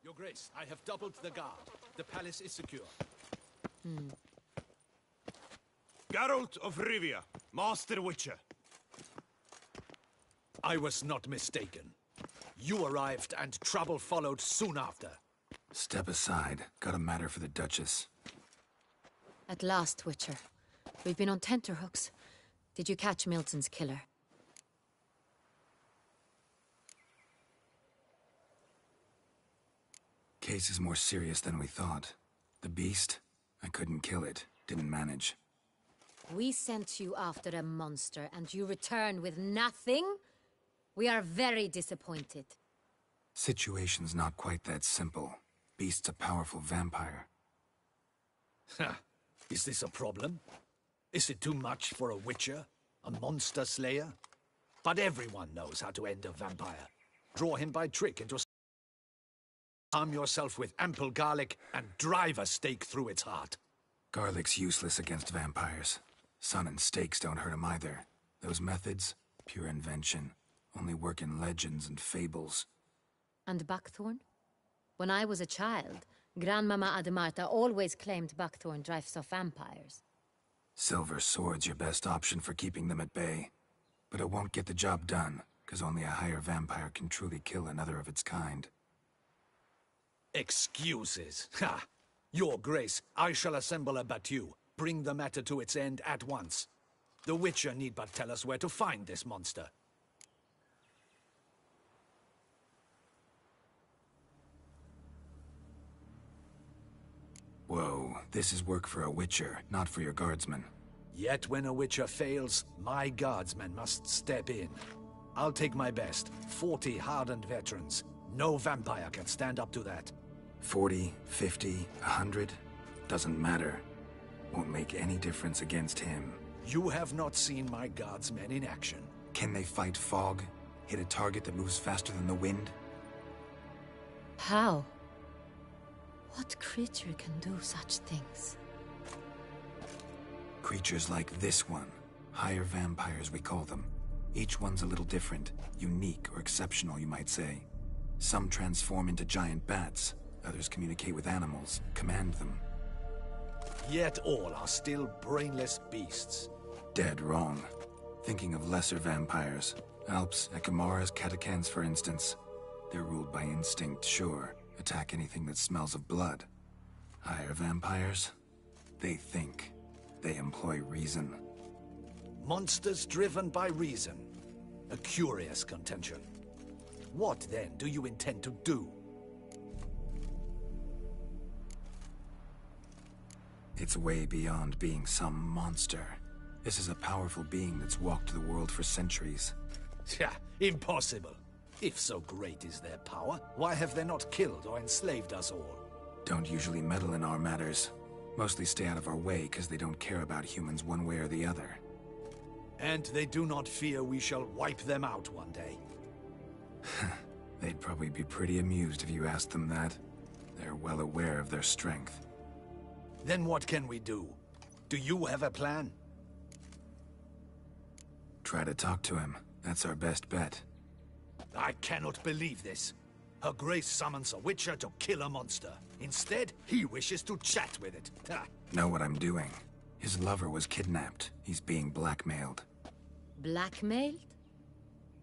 Your Grace, I have doubled the guard. The palace is secure. Geralt of Rivia, Master Witcher. I was not mistaken. You arrived and trouble followed soon after. Step aside. Got a matter for the Duchess. At last, Witcher. We've been on tenterhooks. Did you catch Milton's killer? Case is more serious than we thought. The beast? I couldn't kill it. Didn't manage. We sent you after a monster, and you return with nothing? We are very disappointed. Situation's not quite that simple. Beast's a powerful vampire. Ha! Is this a problem? Is it too much for a witcher? A monster slayer? But everyone knows how to end a vampire. Draw him by trick into a... Arm yourself with ample garlic and drive a stake through its heart. Garlic's useless against vampires. Sun and stakes don't hurt him either. Those methods, pure invention. Only work in legends and fables. And buckthorn? When I was a child, Grandmama Ademarta always claimed buckthorn drives off vampires. Silver sword's your best option for keeping them at bay. But it won't get the job done, because only a higher vampire can truly kill another of its kind. Excuses. Ha! Your Grace, I shall assemble a battue. Bring the matter to its end at once. The Witcher need but tell us where to find this monster. Whoa, this is work for a Witcher, not for your guardsmen. Yet when a Witcher fails, my guardsmen must step in. I'll take my best. 40 hardened veterans. No vampire can stand up to that. 40, 50, 100? Doesn't matter. Won't make any difference against him. You have not seen my guardsmen in action. Can they fight fog? Hit a target that moves faster than the wind? How? What creature can do such things? Creatures like this one. Higher vampires, we call them. Each one's a little different. Unique or exceptional, you might say. Some transform into giant bats. Others communicate with animals, command them. Yet all are still brainless beasts. Dead wrong. Thinking of lesser vampires. Alps, Ekamaras, Catacans, for instance. They're ruled by instinct, sure. Attack anything that smells of blood. Higher vampires? They think. They employ reason. Monsters driven by reason. A curious contention. What, then, do you intend to do? It's way beyond being some monster. This is a powerful being that's walked the world for centuries. Yeah, impossible. If so great is their power, why have they not killed or enslaved us all? Don't usually meddle in our matters. Mostly stay out of our way because they don't care about humans one way or the other. And they do not fear we shall wipe them out one day. They'd probably be pretty amused if you asked them that. They're well aware of their strength. Then what can we do? Do you have a plan? Try to talk to him. That's our best bet. I cannot believe this. Her Grace summons a Witcher to kill a monster. Instead, he wishes to chat with it. Ha. Know what I'm doing. His lover was kidnapped. He's being blackmailed. Blackmailed?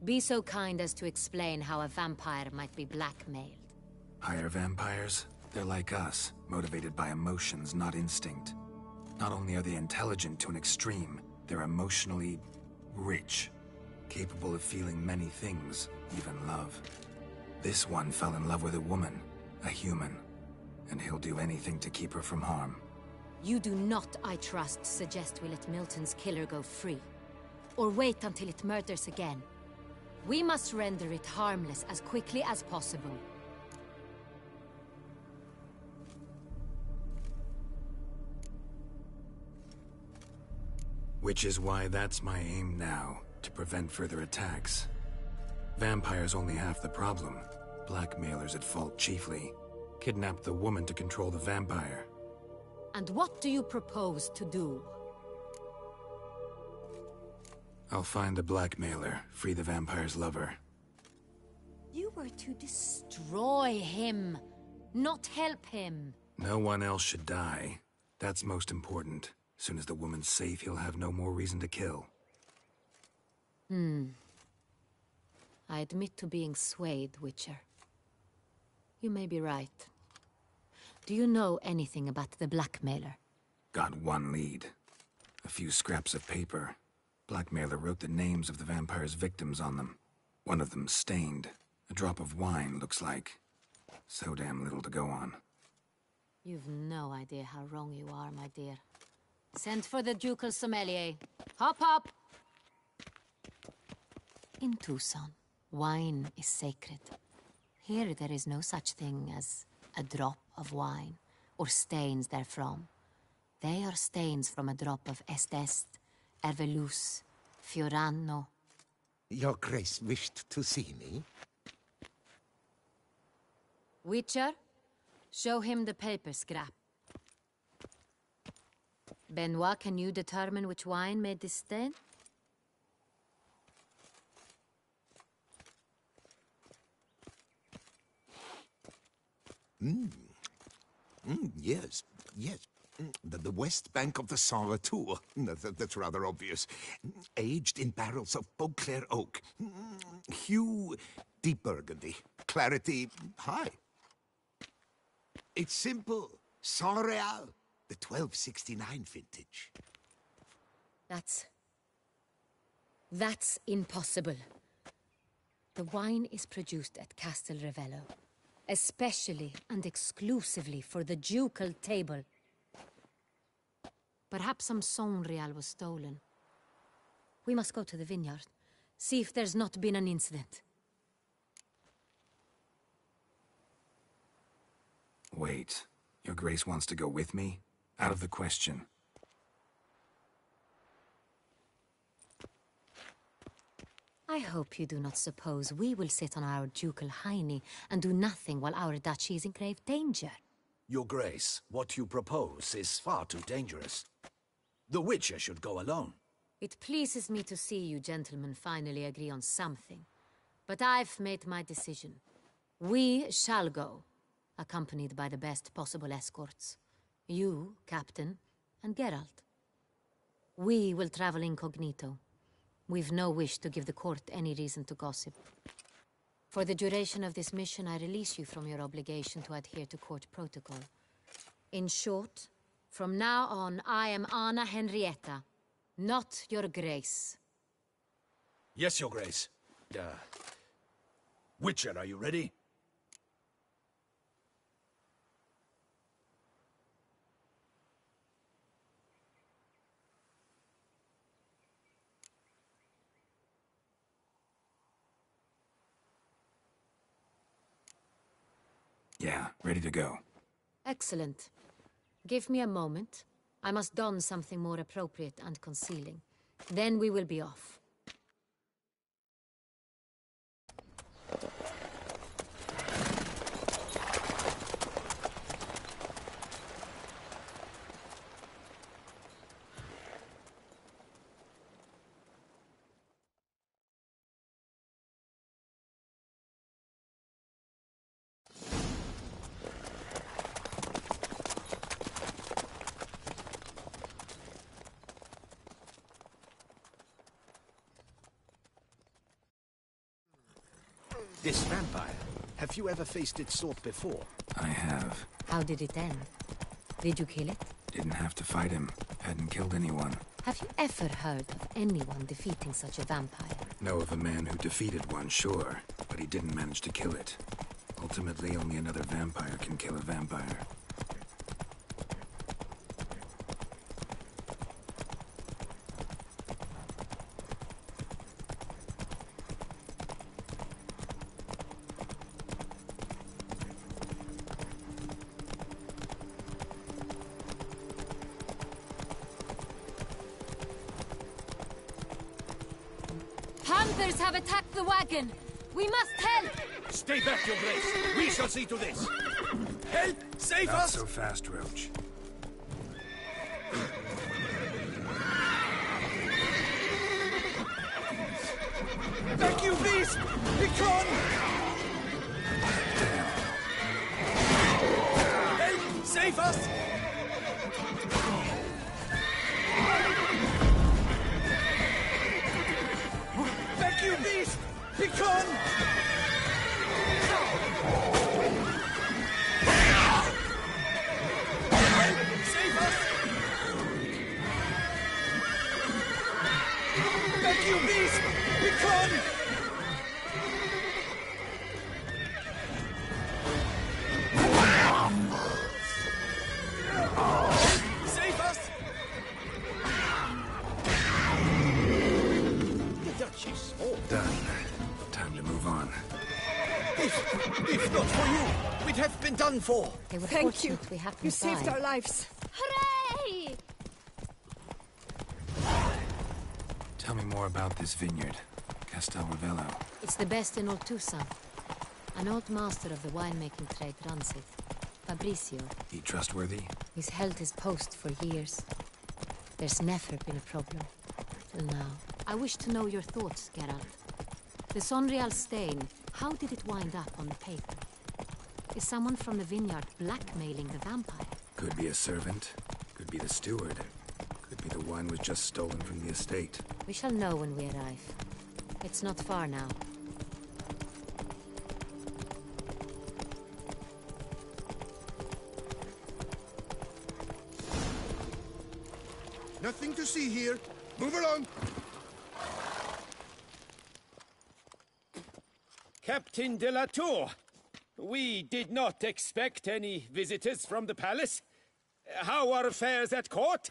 Be so kind as to explain how a vampire might be blackmailed. Higher vampires? They're like us, motivated by emotions, not instinct. Not only are they intelligent to an extreme, they're emotionally rich. Capable of feeling many things, even love. This one fell in love with a woman, a human. And he'll do anything to keep her from harm. You do not, I trust, suggest we let Milton's killer go free. Or wait until it murders again. We must render it harmless as quickly as possible. Which is why that's my aim now, to prevent further attacks. Vampires only half the problem. Blackmailers at fault chiefly. Kidnapped the woman to control the vampire. And what do you propose to do? I'll find the blackmailer, free the vampire's lover. You were to destroy him. not help him. No one else should die. That's most important. As soon as the woman's safe, he'll have no more reason to kill. I admit to being swayed, Witcher. You may be right. Do you know anything about the blackmailer? Got one lead. A few scraps of paper. Blackmailer wrote the names of the vampire's victims on them. One of them stained. A drop of wine, looks like. So damn little to go on. You've no idea how wrong you are, my dear. Send for the ducal sommelier. Hop, hop! In Tucson, wine is sacred. Here there is no such thing as a drop of wine, or stains therefrom. They are stains from a drop of Est, Ervelus, Fiorano. Your Grace wished to see me? Witcher, show him the paper scrap. Benoit, can you determine which wine made this stain? Yes, yes. The west bank of the Saint Latour. That's rather obvious. Aged in barrels of Beauclair oak. Hue, deep burgundy. Clarity, high. It's simple. Saint Real, the 1269 vintage. That's impossible. The wine is produced at Castel Ravello, especially and exclusively for the ducal table. Perhaps some Saint Real was stolen. We must go to the vineyard, see if there's not been an incident. Wait. Your Grace wants to go with me? Out of the question. I hope you do not suppose we will sit on our ducal hiney and do nothing while our duchy is in grave danger. Your Grace, what you propose is far too dangerous. The Witcher should go alone. It pleases me to see you gentlemen finally agree on something. But I've made my decision. We shall go, accompanied by the best possible escorts. You, Captain, and Geralt. We will travel incognito. We've no wish to give the court any reason to gossip. For the duration of this mission, I release you from your obligation to adhere to court protocol. In short, from now on, I am Anna Henrietta, not your Grace. Yes, Your Grace. Witcher, are you ready? Yeah, ready to go. Excellent. Give me a moment. I must don something more appropriate and concealing. Then we will be off. This vampire, have you ever faced its sort before? I have. How did it end? Did you kill it? Didn't have to fight him. Hadn't killed anyone. Have you ever heard of anyone defeating such a vampire? Know of a man who defeated one, sure, but he didn't manage to kill it. Ultimately, only another vampire can kill a vampire. Hunters have attacked the wagon! We must help! Stay back, Your Grace. We shall see to this. Help! Save Not us! so fast, Roach. Thank you, please! Be gone! Damn. Save us! Back, you beast! Begone! Save us! Back, you beast! Begone! Save us! The Duchy's all Done. Time to move on. If not for you, we'd have been done for. They were Thank you. fortunate we happened You saved by. our lives. Hooray! Tell me more about this vineyard. Castel Ravello. It's the best in Oltusa. An old master of the winemaking trade runs it. Fabricio. He trustworthy? He's held his post for years. There's never been a problem. Till now. I wish to know your thoughts, Geralt. The Sonreal stain, how did it wind up on the paper? Is someone from the vineyard blackmailing the vampire? Could be a servant. Could be the steward. Could be the wine was just stolen from the estate. We shall know when we arrive. It's not far now. Nothing to see here. Move along. Captain de la Tour, we did not expect any visitors from the palace. How are affairs at court?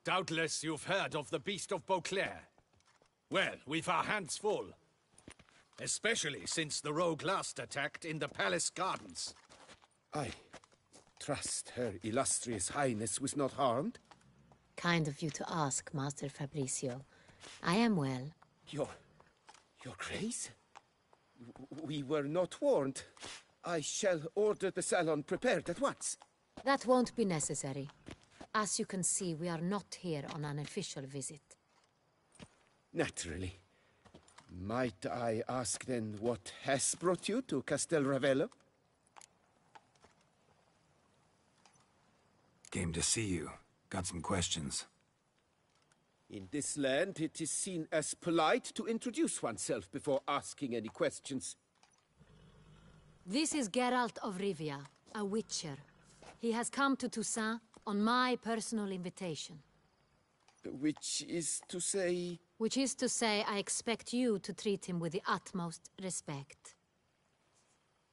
Doubtless you've heard of the Beast of Beauclair. Well, we've our hands full. Especially since the rogue last attacked in the palace gardens. I trust Her Illustrious Highness was not harmed. Kind of you to ask, Master Fabricio. I am well. Your Grace? We were not warned. I shall order the salon prepared at once. That won't be necessary. As you can see, we are not here on an official visit. Naturally. Might I ask then what has brought you to Castel Ravello? Came to see you. Got some questions. In this land, it is seen as polite to introduce oneself before asking any questions. This is Geralt of Rivia, a witcher. He has come to Toussaint on my personal invitation. Which is to say... Which is to say, I expect you to treat him with the utmost respect.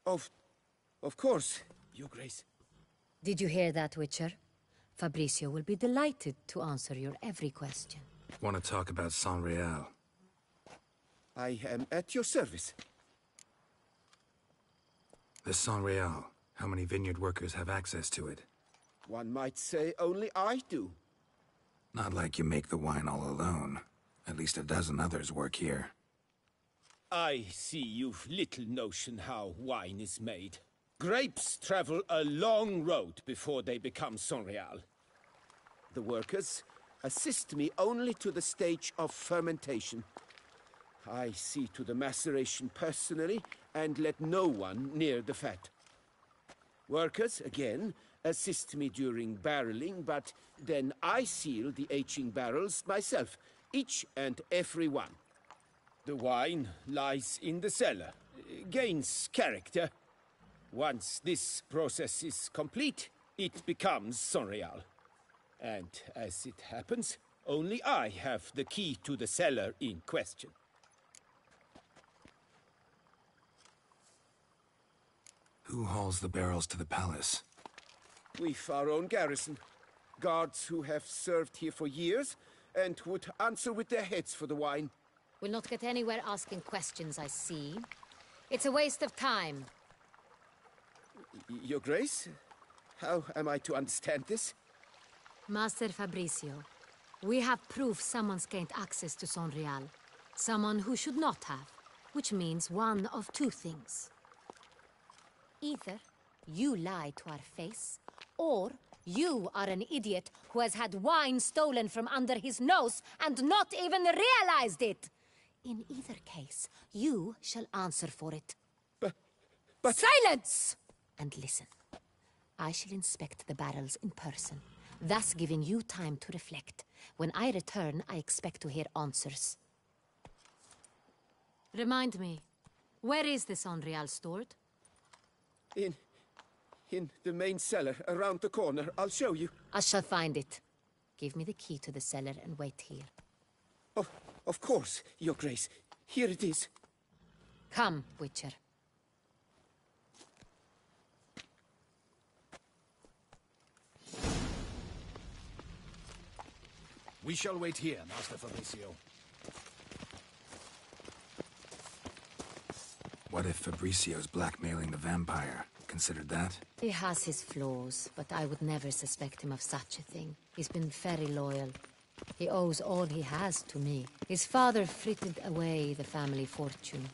Of course, Your Grace. Did you hear that, Witcher? Fabricio will be delighted to answer your every question. Want to talk about Sonreal? I am at your service. The Sonreal. How many vineyard workers have access to it? One might say only I do. Not like you make the wine all alone. At least a dozen others work here. I see you've little notion how wine is made. Grapes travel a long road before they become Sonreal. The workers assist me only to the stage of fermentation. I see to the maceration personally and let no one near the fat. Workers, again, assist me during barreling, but then I seal the aging barrels myself, each and every one. The wine lies in the cellar, gains character. Once this process is complete, it becomes Sonreal. And as it happens, only I have the key to the cellar in question. Who hauls the barrels to the palace? We've our own garrison. Guards who have served here for years and would answer with their heads for the wine. We'll not get anywhere asking questions, I see. It's a waste of time. Your Grace? How am I to understand this? Master Fabricio, we have proof someone's gained access to Sonreal. Someone who should not have, which means one of two things. Either you lie to our face, or you are an idiot who has had wine stolen from under his nose and not even realized it. In either case, you shall answer for it. But... Silence! And listen. I shall inspect the barrels in person, thus giving you time to reflect. When I return, I expect to hear answers. Remind me, where is this Onreal stored? In the main cellar, around the corner. I'll show you. I shall find it. Give me the key to the cellar and wait here. Of course, Your Grace. Here it is. Come, Witcher. We shall wait here, Master Fabricio. What if Fabricio's blackmailing the vampire? Considered that? He has his flaws, but I would never suspect him of such a thing. He's been very loyal. He owes all he has to me. His father frittered away the family fortune.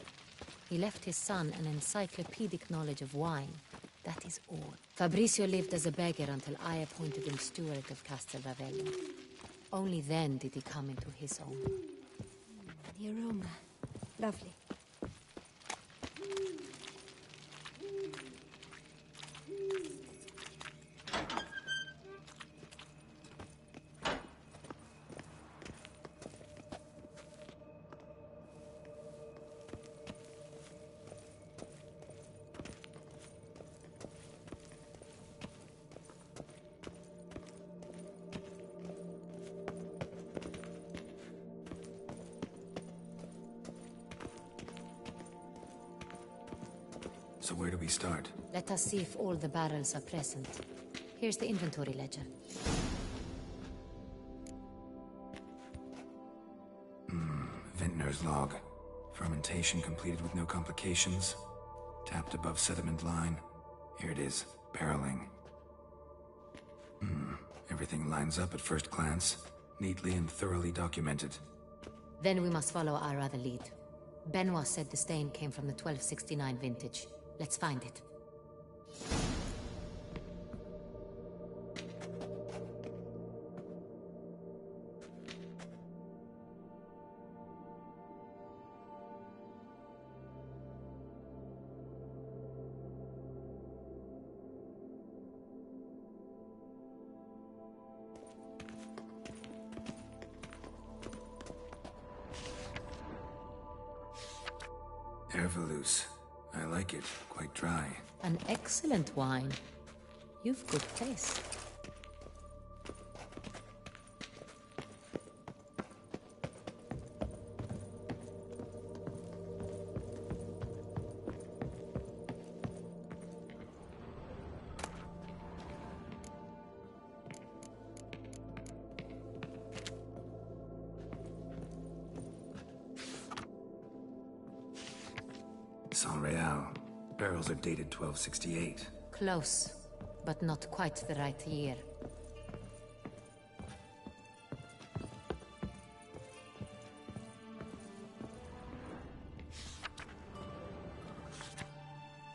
He left his son an encyclopedic knowledge of wine. That is all. Fabricio lived as a beggar until I appointed him steward of Castel Ravello. Only then did he come into his own. The aroma. Lovely. So where do we start? Let us see if all the barrels are present. Here's the inventory ledger. Vintner's log. Fermentation completed with no complications. Tapped above sediment line. Here it is. Barreling. Everything lines up at first glance. Neatly and thoroughly documented. Then we must follow our other lead. Benoit said the stain came from the 1269 vintage. Let's find it. Ervelous. I like it. Quite dry. An excellent wine. You've good taste. Saint-Réal. Barrels are dated 1268. Close, but not quite the right year.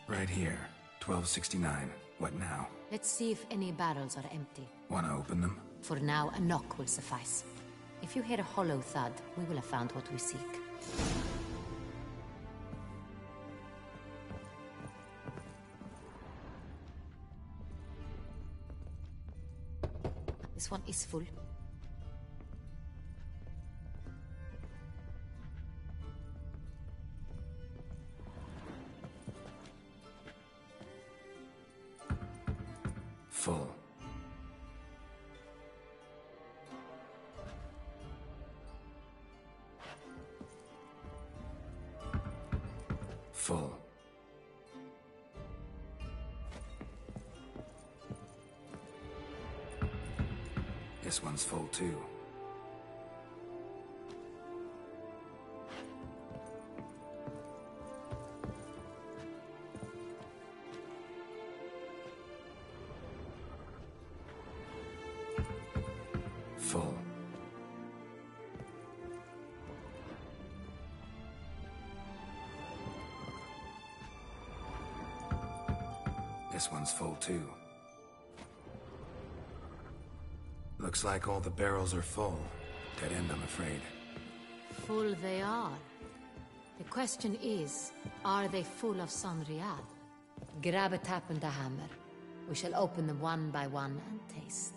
Right here. 1269. What now? Let's see if any barrels are empty. Wanna open them? For now, a knock will suffice. If you hear a hollow thud, we will have found what we seek. This one is full. Full. Full. This one's full too. Full. This one's full too. Looks like all the barrels are full. Dead end, I'm afraid. Full they are. The question is, are they full of Saint-Réal? Grab a tap and a hammer. We shall open them one by one and taste.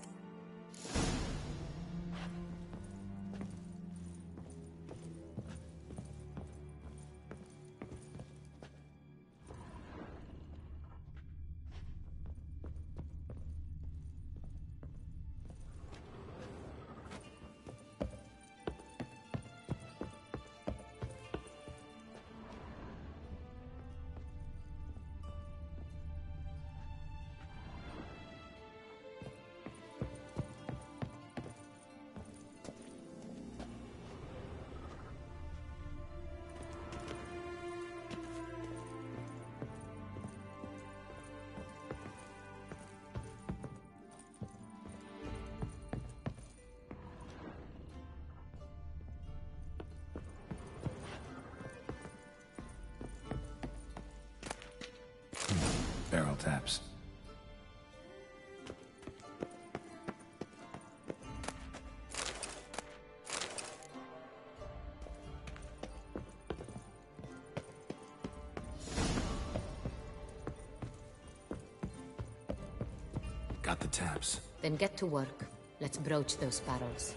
Barrel taps. Got the taps. Then get to work. Let's broach those barrels.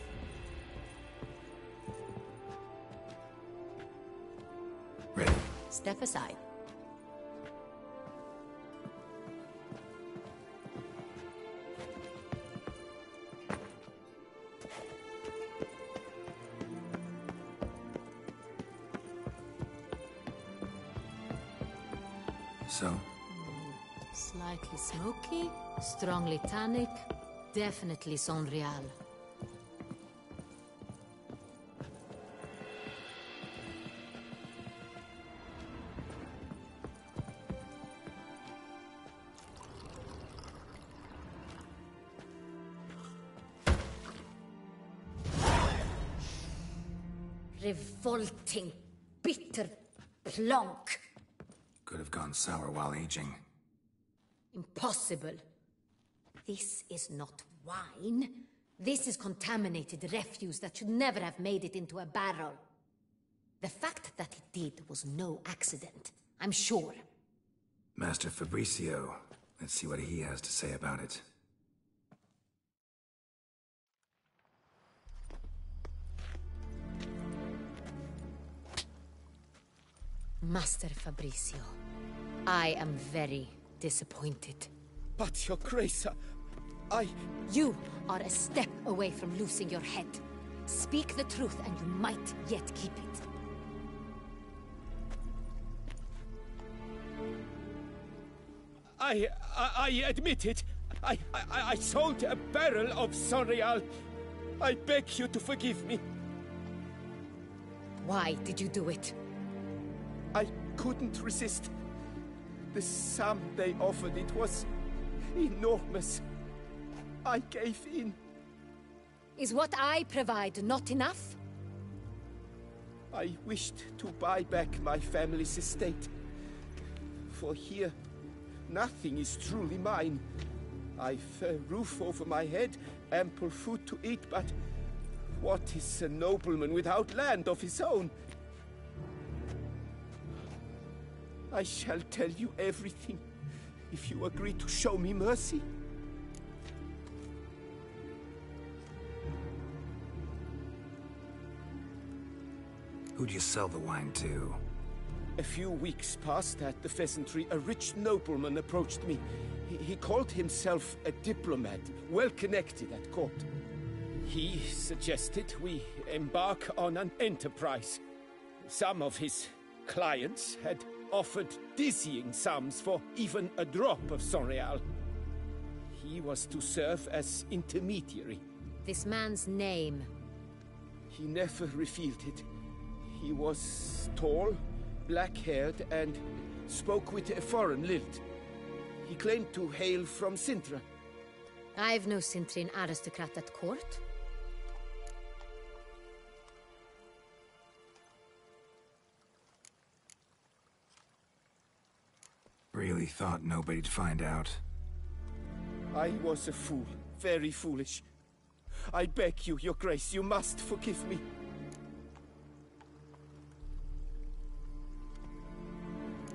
Ready. Step aside. So, Slightly smoky, strongly tannic, definitely Sonreal. Revolting, bitter plonk. could have gone sour while aging. Impossible. This is not wine. This is contaminated refuse that should never have made it into a barrel. The fact that it did was no accident, I'm sure. Master Fabricio. Let's see what he has to say about it. Master Fabricio, I am very disappointed. But, Your Grace, You are a step away from losing your head. Speak the truth and you might yet keep it. I admit it. I sold a barrel of Sonreal. I beg you to forgive me. Why did you do it? I couldn't resist. The sum they offered, it was enormous. I gave in. Is what I provide not enough? I wished to buy back my family's estate. For here, nothing is truly mine. I've a roof over my head, ample food to eat, but what is a nobleman without land of his own? I shall tell you everything, if you agree to show me mercy. Who'd you sell the wine to? A few weeks past at the Pheasantry, a rich nobleman approached me. He called himself a diplomat, well connected at court. He suggested we embark on an enterprise. Some of his clients had offered dizzying sums for even a drop of Sonreal. He was to serve as intermediary. This man's name. He never revealed it. He was tall, black-haired, and spoke with a foreign lilt. He claimed to hail from Sintra. I've no Sintrian aristocrat at court. Really thought nobody'd find out. I was a fool, very foolish. I beg you, Your Grace, you must forgive me.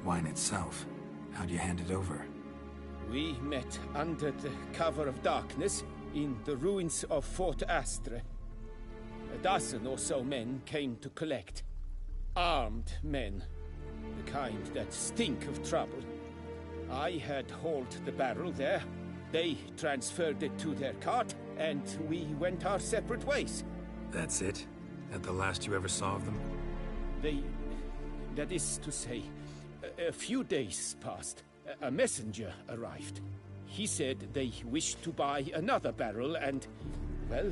Wine itself. How'd you hand it over? We met under the cover of darkness in the ruins of Fort Astre. A dozen or so men came to collect. Armed men. The kind that stink of trouble. I had hauled the barrel there. They transferred it to their cart, and we went our separate ways. That's it? That the last you ever saw of them? That is to say, a few days passed. A messenger arrived. He said they wished to buy another barrel and, well,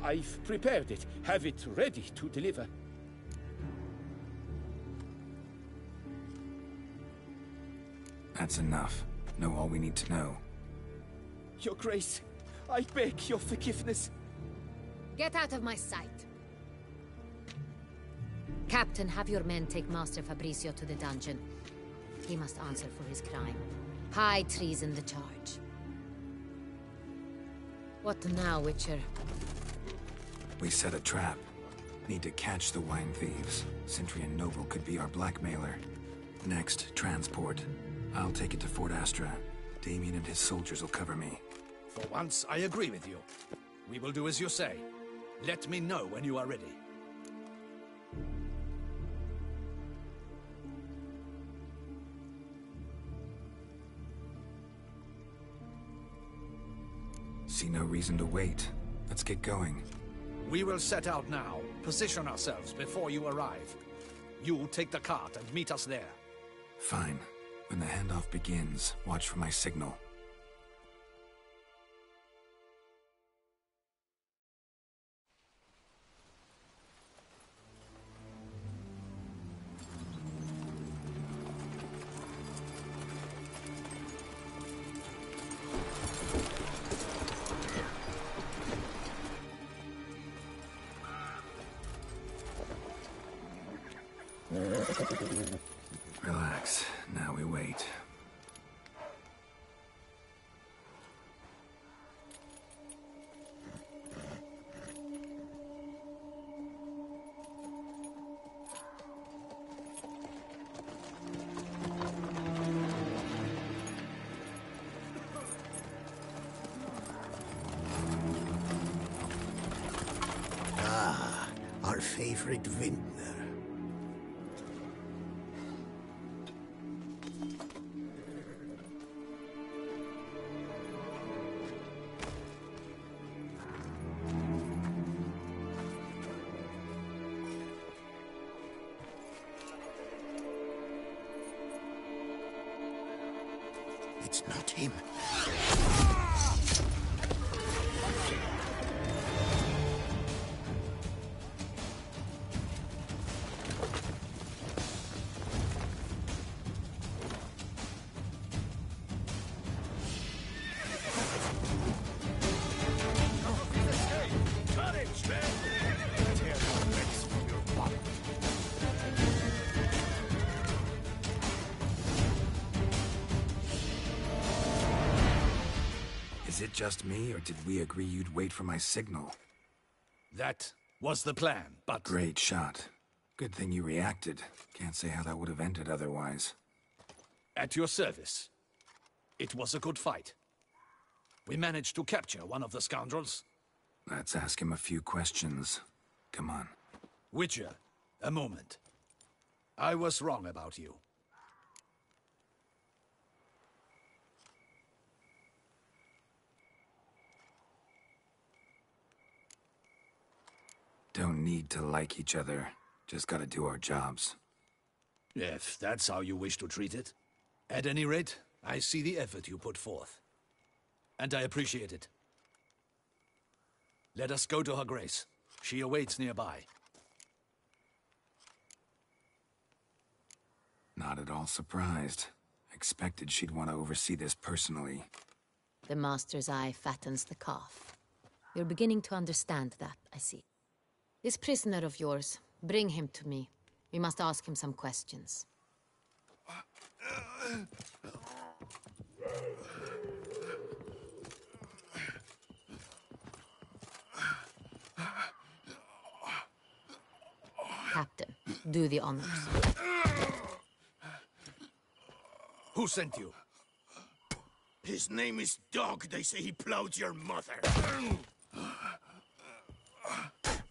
I've prepared it. Have it ready to deliver. That's enough. Know all we need to know. Your Grace, I beg your forgiveness. Get out of my sight. Captain, have your men take Master Fabrizio to the dungeon. He must answer for his crime. High treason the charge. What now, Witcher? We set a trap. Need to catch the wine thieves. Sentry and Noble could be our blackmailer. Next, transport. I'll take it to Fort Astra. Damien and his soldiers will cover me. For once, I agree with you. We will do as you say. Let me know when you are ready. See no reason to wait. Let's get going. We will set out now. Position ourselves before you arrive. You take the cart and meet us there. Fine. When the handoff begins, watch for my signal. Relax. Now we wait. Ah, our favorite vintner. It's not him. Is it just me, or did we agree you'd wait for my signal? That was the plan, but... Great shot. Good thing you reacted. Can't say how that would have ended otherwise. At your service. It was a good fight. We managed to capture one of the scoundrels. Let's ask him a few questions. Come on. Witcher, a moment. I was wrong about you. Don't need to like each other. Just gotta do our jobs. If that's how you wish to treat it. At any rate, I see the effort you put forth. And I appreciate it. Let us go to her grace. She awaits nearby. Not at all surprised. Expected she'd want to oversee this personally. The Master's eye fattens the calf. You're beginning to understand that, I see. This prisoner of yours, bring him to me. We must ask him some questions. Captain, do the honors. Who sent you? His name is Dog. They say he plowed your mother.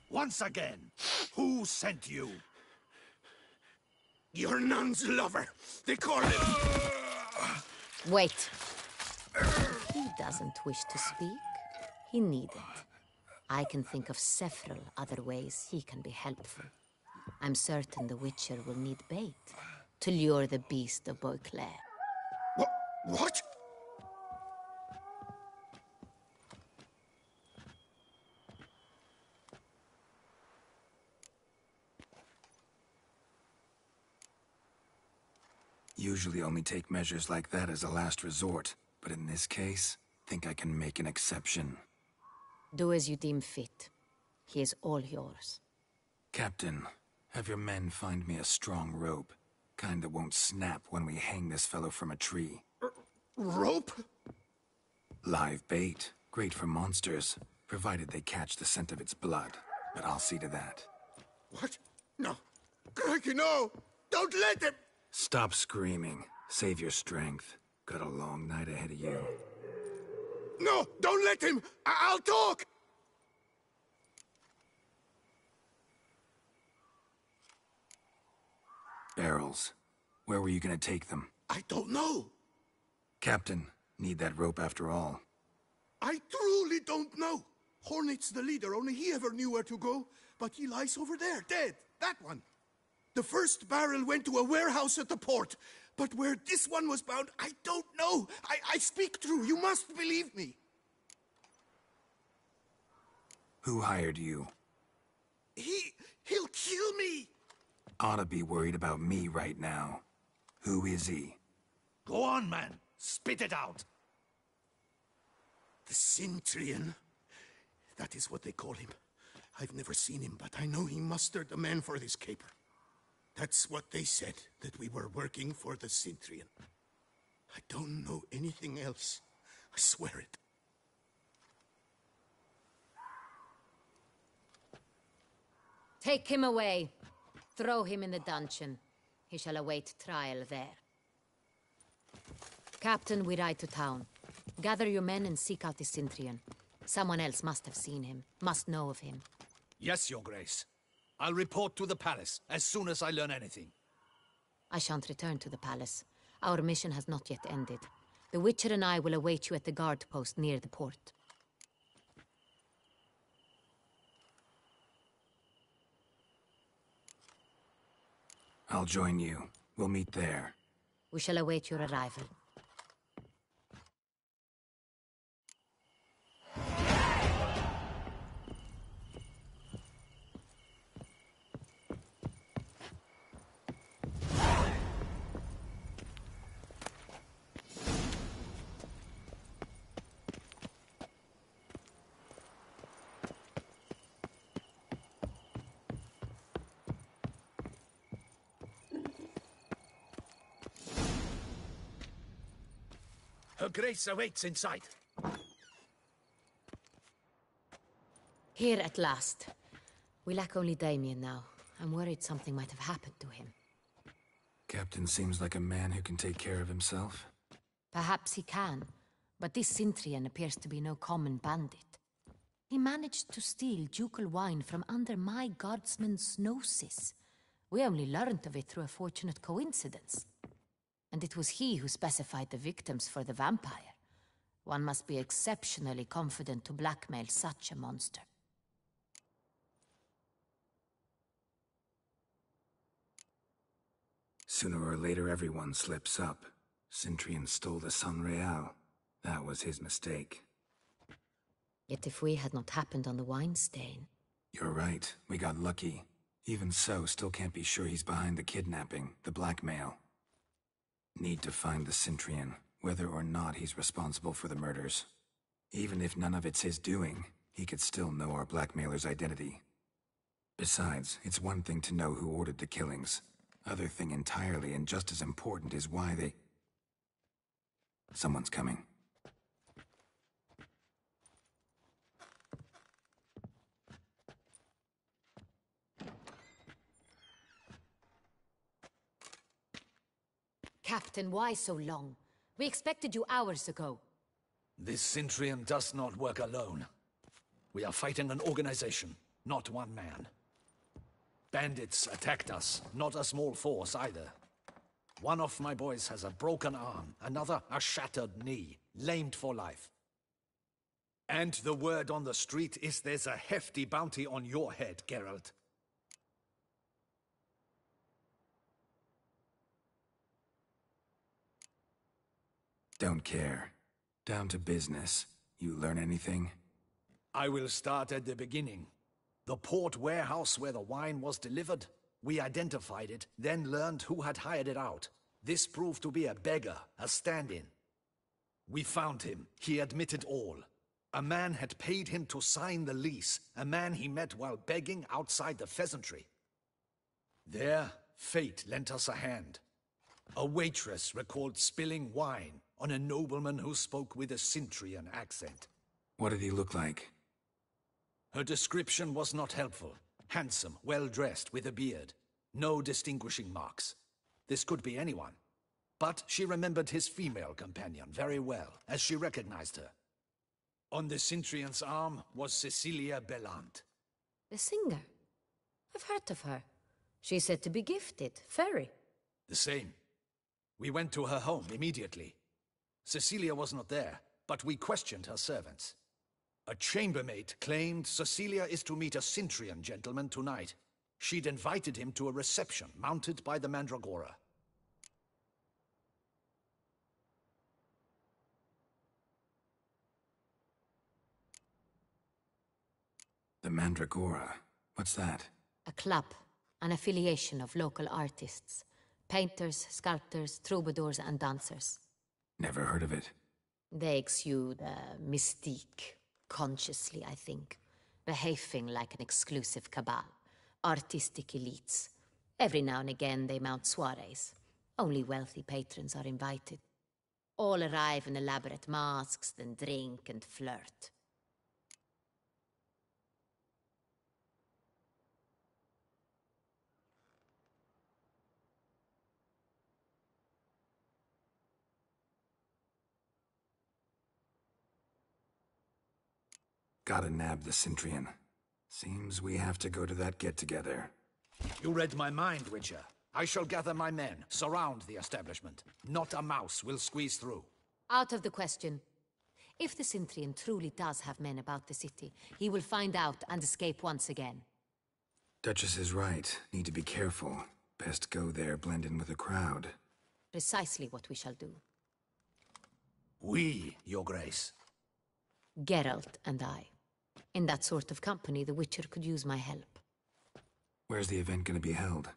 Once again, who sent you? Your nun's lover. They call him. Wait. He doesn't wish to speak. He needn't. I can think of several other ways he can be helpful. I'm certain the Witcher will need bait to lure the beast of Beauclair. What? Usually only take measures like that as a last resort, but in this case, think I can make an exception. Do as you deem fit. He is all yours. Captain, have your men find me a strong rope. Kind that won't snap when we hang this fellow from a tree. Rope? Live bait. Great for monsters, provided they catch the scent of its blood. But I'll see to that. What? No. Crikey, no! Don't let him! Stop screaming. Save your strength. Got a long night ahead of you. No! Don't let him! I'll talk! Barrels. Where were you gonna take them? I don't know. Captain, need that rope after all. I truly don't know. Hornet's the leader, only he ever knew where to go. But he lies over there, dead. That one. The first barrel went to a warehouse at the port. But where this one was bound, I don't know. I speak true. You must believe me. Who hired you? He'll kill me. Oughta be worried about me right now. Who is he? Go on, man. Spit it out. The Cintrian. That is what they call him. I've never seen him, but I know he mustered the men for this caper. That's what they said, that we were working for the Cintrian. I don't know anything else. I swear it. Take him away. Throw him in the dungeon. He shall await trial there. Captain, we ride to town. Gather your men and seek out the Cintrian. Someone else must have seen him, must know of him. Yes, Your Grace. I'll report to the palace as soon as I learn anything. I shan't return to the palace. Our mission has not yet ended. The Witcher and I will await you at the guard post near the port. I'll join you. We'll meet there. We shall await your arrival. Her Grace awaits inside. Here at last. We lack only Damien now. I'm worried something might have happened to him. Captain seems like a man who can take care of himself. Perhaps he can, but this Cintrian appears to be no common bandit. He managed to steal ducal wine from under my guardsman's noses. We only learned of it through a fortunate coincidence. And it was he who specified the victims for the vampire. One must be exceptionally confident to blackmail such a monster. Sooner or later, everyone slips up. Cintrian stole the Sangreal. That was his mistake. Yet if we had not happened on the wine stain... You're right. We got lucky. Even so, still can't be sure he's behind the kidnapping, the blackmail. Need to find the Cintrian, whether or not he's responsible for the murders. Even if none of it's his doing, he could still know our blackmailer's identity. Besides, it's one thing to know who ordered the killings. Other thing entirely, and just as important, is why they... Someone's coming. Captain, why so long? We expected you hours ago. This Cintrian does not work alone. We are fighting an organization, not one man. Bandits attacked us, not a small force either. One of my boys has a broken arm, another a shattered knee, lamed for life. And the word on the street is there's a hefty bounty on your head, Geralt. Don't care. Down to business. You learn anything? I will start at the beginning. The port warehouse where the wine was delivered. We identified it, then learned who had hired it out. This proved to be a beggar, a stand-in. We found him. He admitted all. A man had paid him to sign the lease, a man he met while begging outside the pheasantry. There, fate lent us a hand. A waitress recalled spilling wine on a nobleman who spoke with a Cintrian accent. What did he look like? Her description was not helpful. Handsome, well-dressed, with a beard. No distinguishing marks. This could be anyone. But she remembered his female companion very well, as she recognized her. On the Cintrian's arm was Cecilia Bellant. The singer? I've heard of her. She's said to be gifted, fairy. The same. We went to her home immediately. Cecilia was not there, but we questioned her servants. A chambermaid claimed Cecilia is to meet a Cintrian gentleman tonight. She'd invited him to a reception mounted by the Mandragora. The Mandragora? What's that? A club, an affiliation of local artists. Painters, sculptors, troubadours and dancers. Never heard of it. They exude mystique, consciously, I think. Behaving like an exclusive cabal. Artistic elites. Every now and again they mount soirees. Only wealthy patrons are invited. All arrive in elaborate masks, then drink and flirt. Gotta nab the Cintrian. Seems we have to go to that get-together. You read my mind, Witcher. I shall gather my men, surround the establishment. Not a mouse will squeeze through. Out of the question. If the Cintrian truly does have men about the city, he will find out and escape once again. Duchess is right. Need to be careful. Best go there, blend in with the crowd. Precisely what we shall do. We, Your Grace. Geralt and I. In that sort of company, the Witcher could use my help. Where's the event gonna be held?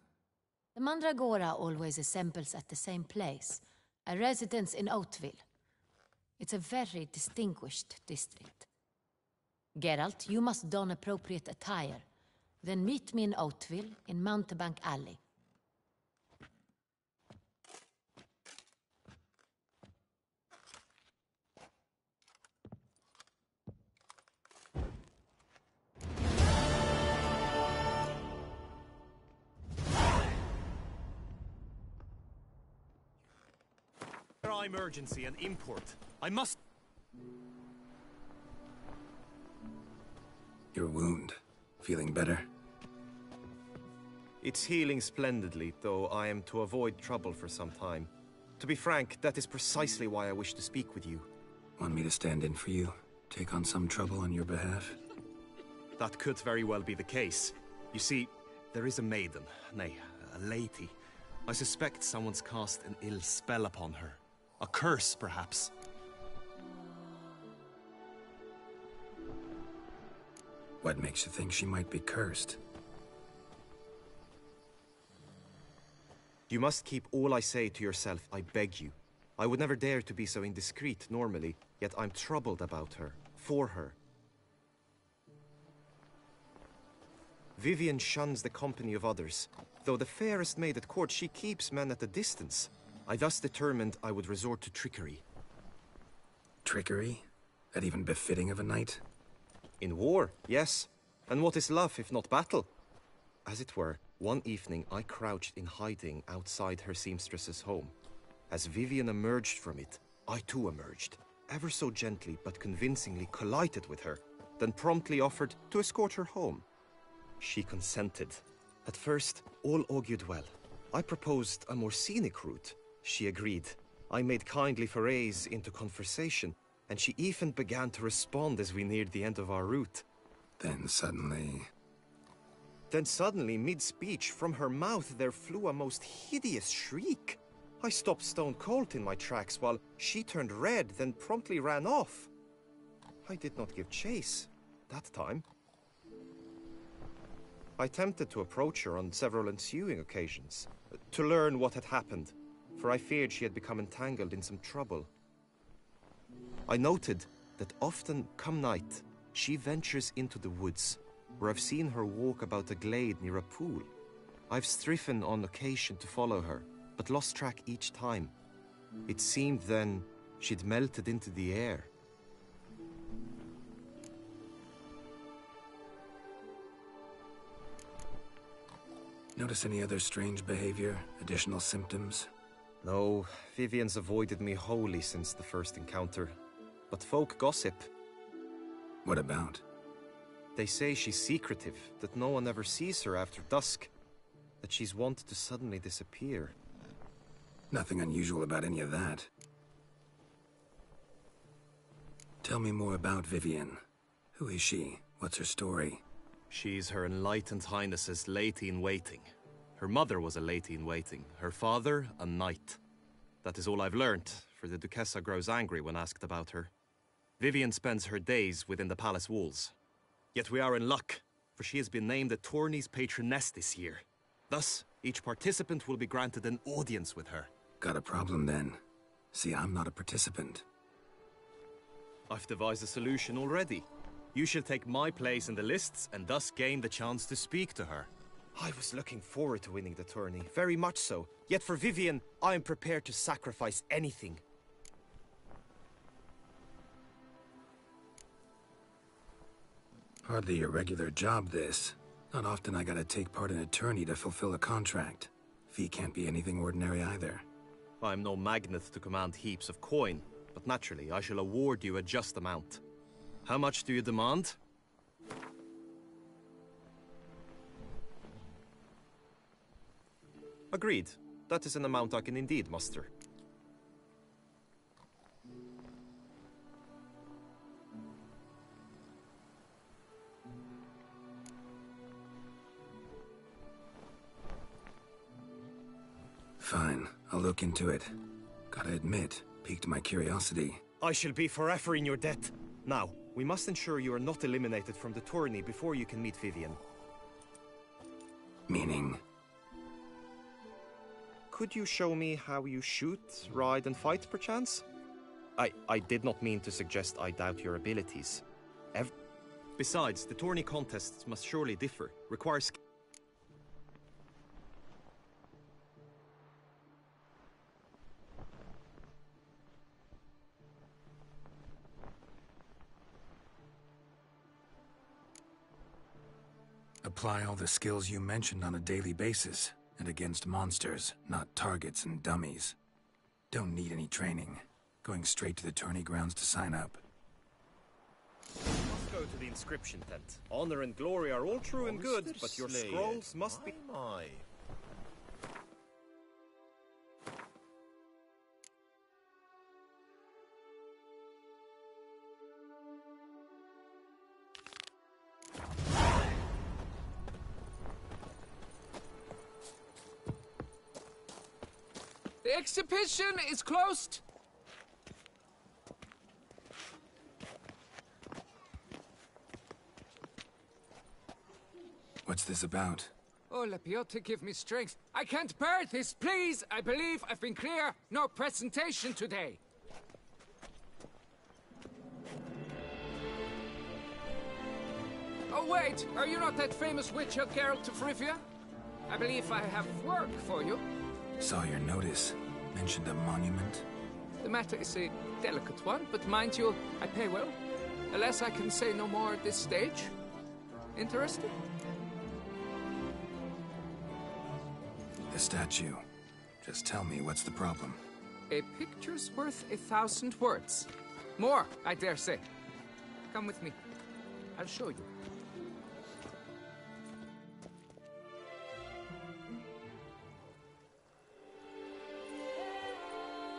The Mandragora always assembles at the same place, a residence in Oatville. It's a very distinguished district. Geralt, you must don appropriate attire. Then meet me in Oatville, in Mountebank Alley. Emergency and import. I must... Your wound. Feeling better? It's healing splendidly, though I am to avoid trouble for some time. To be frank, that is precisely why I wish to speak with you. Want me to stand in for you? Take on some trouble on your behalf? That could very well be the case. You see, there is a maiden, nay, a lady. I suspect someone's cast an ill spell upon her. A curse, perhaps. What makes you think she might be cursed? You must keep all I say to yourself, I beg you. I would never dare to be so indiscreet normally, yet I'm troubled about her, for her. Vivienne shuns the company of others. Though the fairest maid at court, she keeps men at a distance. I thus determined I would resort to trickery. Trickery? That even befitting of a knight? In war, yes. And what is love if not battle? As it were, one evening I crouched in hiding outside her seamstress's home. As Vivienne emerged from it, I too emerged. ever so gently but convincingly collided with her, then promptly offered to escort her home. She consented. At first, all augured well. I proposed a more scenic route. She agreed. I made kindly forays into conversation, and she even began to respond as we neared the end of our route. Then suddenly, mid-speech, from her mouth there flew a most hideous shriek. I stopped stone cold in my tracks while she turned red, then promptly ran off. I did not give chase that time. I attempted to approach her on several ensuing occasions, to learn what had happened, for I feared she had become entangled in some trouble. I noted that often, come night, she ventures into the woods, where I've seen her walk about a glade near a pool. I've striven on occasion to follow her, but lost track each time. It seemed then she'd melted into the air. notice any other strange behavior, additional symptoms? No, Vivian's avoided me wholly since the first encounter. But folk gossip. What about? They say she's secretive, that no one ever sees her after dusk, that she's wont to suddenly disappear. Nothing unusual about any of that. Tell me more about Vivian. Who is she? What's her story? She's Her Enlightened Highness's lady-in-waiting. Her mother was a lady-in-waiting, her father a knight. That is all I've learnt, for the Duchessa grows angry when asked about her. Vivian spends her days within the palace walls. Yet we are in luck, for she has been named the tourney's patroness this year. Thus, each participant will be granted an audience with her. Got a problem then. See, I'm not a participant. I've devised a solution already. You shall take my place in the lists and thus gain the chance to speak to her. I was looking forward to winning the tourney, very much so. Yet for Vivian, I am prepared to sacrifice anything. Hardly a regular job, this. Not often I gotta take part in a tourney to fulfill a contract. Fee can't be anything ordinary either. I'm no magnet to command heaps of coin, but naturally I shall award you a just amount. How much do you demand? Agreed. That is an amount I can indeed muster. Fine, I'll look into it. Gotta admit, piqued my curiosity. I shall be forever in your debt. Now, we must ensure you are not eliminated from the tourney before you can meet Vivian. Meaning? Could you show me how you shoot, ride, and fight, perchance? I did not mean to suggest I doubt your abilities. Besides, the tourney contests must surely differ, require skill. Apply all the skills you mentioned on a daily basis, and against monsters, not targets and dummies. Don't need any training. Going straight to the tourney grounds to sign up. Must go to the inscription tent. Honor and glory are all true and good, but your scrolls must be... The exhibition is closed. What's this about? Oh, Lepiota, give me strength. I can't bear this, please. I believe I've been clear. No presentation today. Oh, wait. Are you not that famous witch, Geralt of Rivia? I believe I have work for you. Saw your notice. Mentioned a monument. The matter is a delicate one, but mind you, I pay well. Alas, I can say no more at this stage. Interested? The statue. Just tell me, what's the problem? A picture's worth 1,000 words. More, I dare say. Come with me. I'll show you.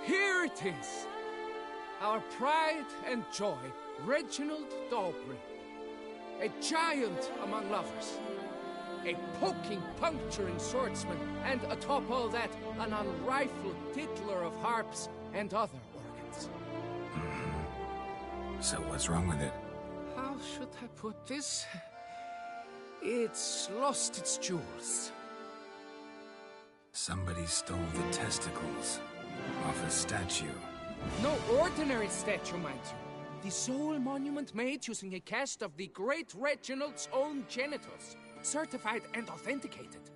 Here it is. Our pride and joy, Reginald Dalbury. A giant among lovers. A poking, puncturing swordsman, and atop all that, an unrifled tickler of harps and other organs. So what's wrong with it? How should I put this? It's lost its jewels. Somebody stole the testicles off a statue. No ordinary statue, mind you. The sole monument made using a cast of the great Reginald's own genitals, certified and authenticated.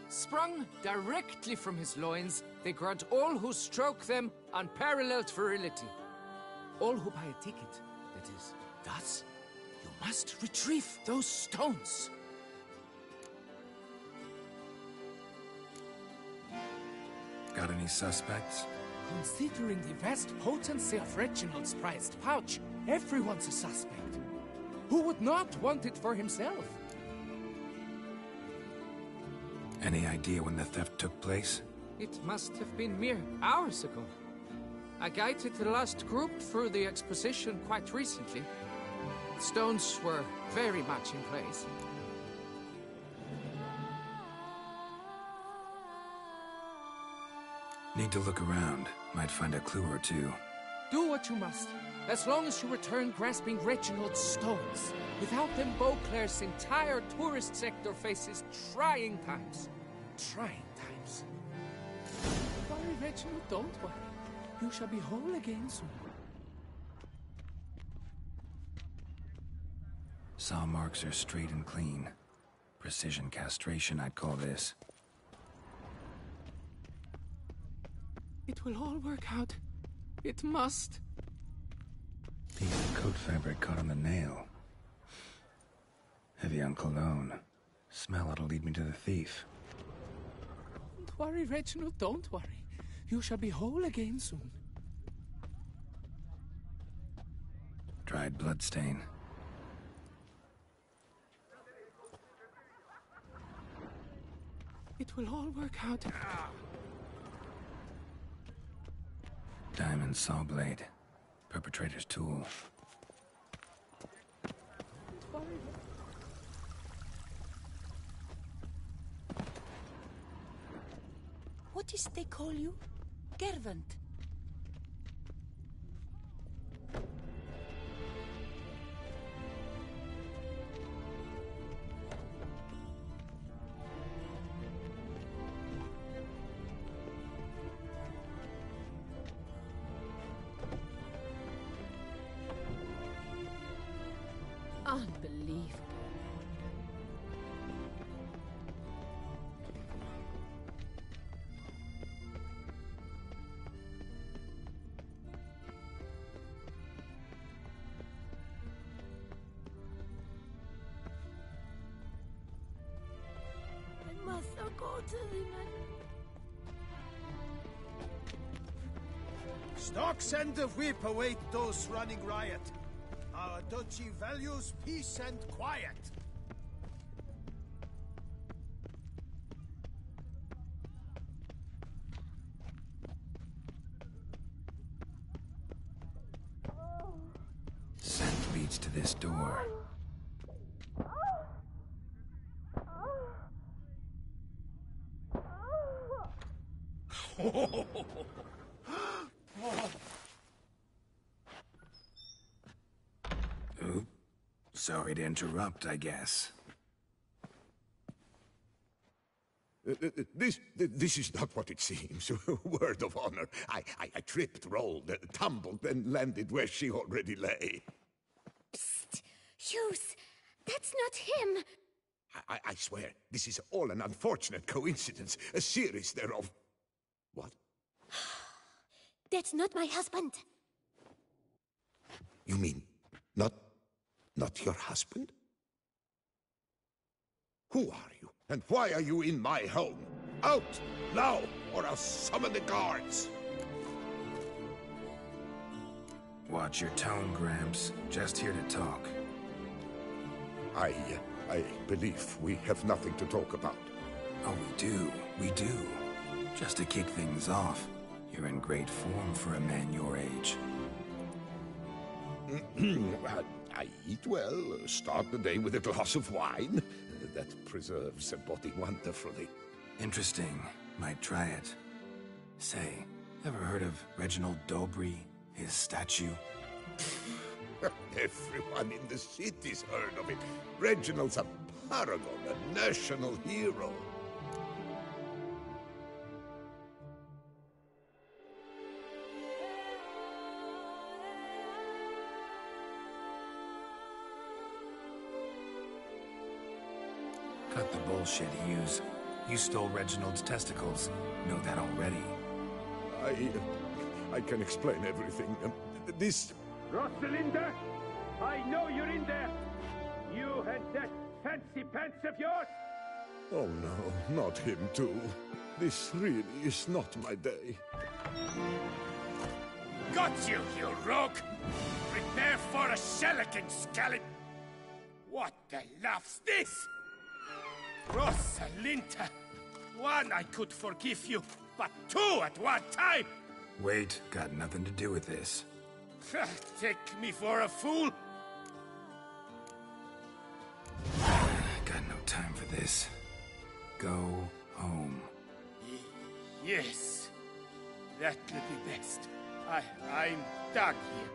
Sprung directly from his loins, they grant all who stroke them unparalleled virility. All who buy a ticket, that is. Thus, you must retrieve those stones. Got any suspects? Considering the vast potency of Reginald's prized pouch, everyone's a suspect. Who would not want it for himself? Any idea when the theft took place? It must have been mere hours ago. I guided the last group through the exposition quite recently. The stones were very much in place. Need to look around. Might find a clue or two. Do what you must, as long as you return grasping Reginald's stones. Without them, Beauclair's entire tourist sector faces trying times. Trying times. Don't worry, Reginald, don't worry. You shall be whole again soon. Saw marks are straight and clean. Precision castration, I'd call this. It will all work out. It must. Piece of coat fabric caught on the nail. Heavy on cologne. Smell it'll lead me to the thief. Don't worry, Reginald, don't worry. You shall be whole again soon. Dried bloodstain. It will all work out. Diamond saw blade. Perpetrator's tool. Don't worry. What is they call you? Gervant. Unbelievable. I must go to the man. Stocks and the whip await those running riot. Our duchy values peace and quiet. Scent leads to this door. Oop. Sorry to interrupt, I guess. This is not what it seems. Word of honor. I tripped, rolled, tumbled, and landed where she already lay. Psst! Hughes! That's not him! I swear, this is all an unfortunate coincidence. A series thereof. What? That's not my husband. You mean, not your husband? Who are you? And why are you in my home? Out! Now! Or I'll summon the guards! Watch your tone, Gramps. Just here to talk. I believe we have nothing to talk about. Oh, we do. Just to kick things off, you're in great form for a man your age. I eat well, start the day with a glass of wine. That preserves a body wonderfully. Interesting. Might try it. Say, ever heard of Reginald Dobry? His statue? Everyone in the city's heard of it. Reginald's a paragon, a national hero. Cut the bullshit, Hughes. You stole Reginald's testicles. Know that already. I can explain everything. This... Rosalinda, I know you're in there. You and that fancy pants of yours. Oh no, not him too. This really is not my day. Got you, you rogue! Prepare for a shellacking, scallop! What the laugh's this? Rosalinda! One, I could forgive you, but two at one time! Wait, got nothing to do with this. Take me for a fool? Got no time for this. Go home. Yes, that would be best. I'm done here.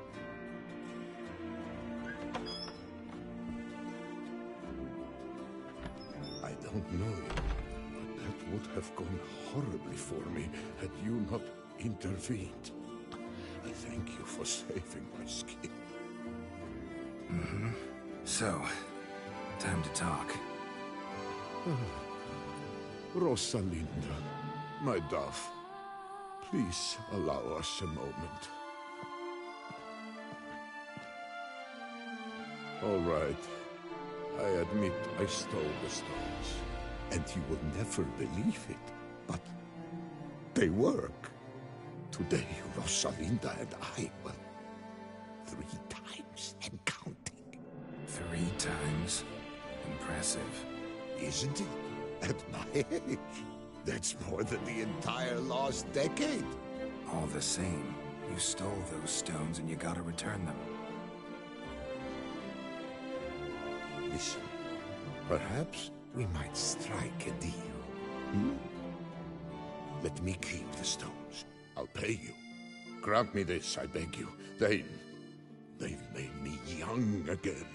I don't know, but that would have gone horribly for me had you not intervened. I thank you for saving my skin. Mm-hmm. So, time to talk. Rosalinda, my dove, please allow us a moment. All right. I admit I stole the stones, and you will never believe it, but they work. Today, Rosalinda and I, well, 3 times and counting. 3 times? Impressive. Isn't it? At my age, that's more than the entire last decade. All the same, you stole those stones and you gotta return them. Listen, perhaps we might strike a deal. Hmm? Let me keep the stones. I'll pay you. Grant me this, I beg you. They've made me young again.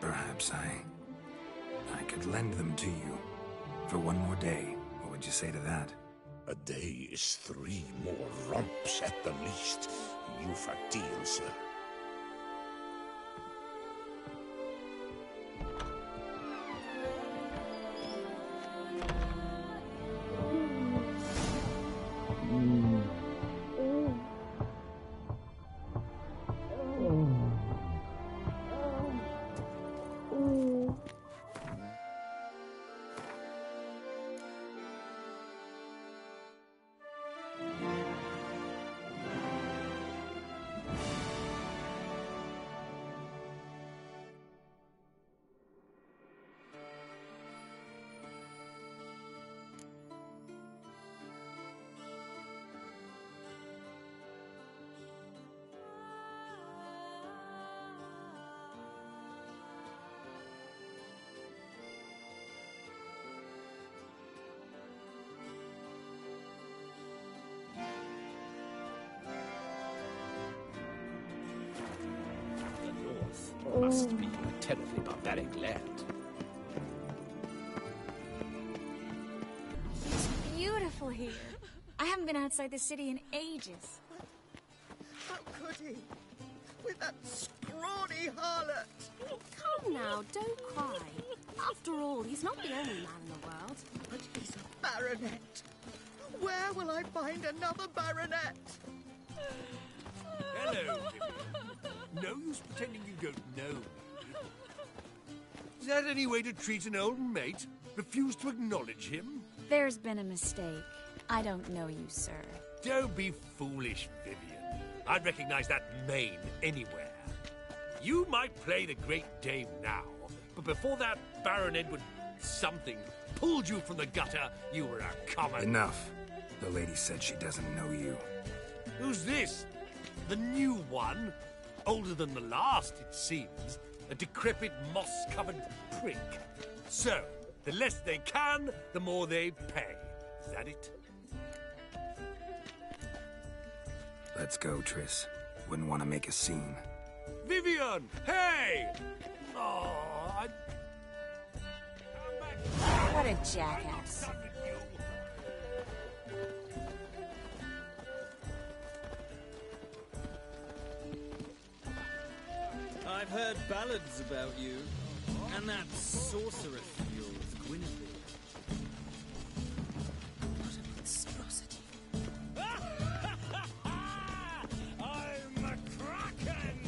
Perhaps I could lend them to you for 1 more day. What would you say to that? A day is 3 more romps at the least. You've a deal, sir. Must be a terribly barbaric land. It's beautiful here. I haven't been outside the city in ages. How could he? With that scrawny harlot! Oh, come now, don't cry. After all, he's not the only man in the world. But he's a baronet. Where will I find another baronet? Hello, Vivian. No use pretending you don't know me. that any way to treat an old mate? Refuse to acknowledge him? There's been a mistake. I don't know you, sir. Don't be foolish, Vivian. I'd recognize that mane anywhere. You might play the Great Dame now, but before that Baron Edward something pulled you from the gutter, you were a common... Enough. The lady said she doesn't know you. Who's this? The new one? Older than the last, it seems. A decrepit, moss-covered prick. So, the less they can, the more they pay. Is that it? Let's go, Triss. Wouldn't want to make a scene. Vivian! Hey! Oh, What a jackass. I've heard ballads about you, and that sorceress of yours, Guinevere. What a monstrosity. I'm a kraken!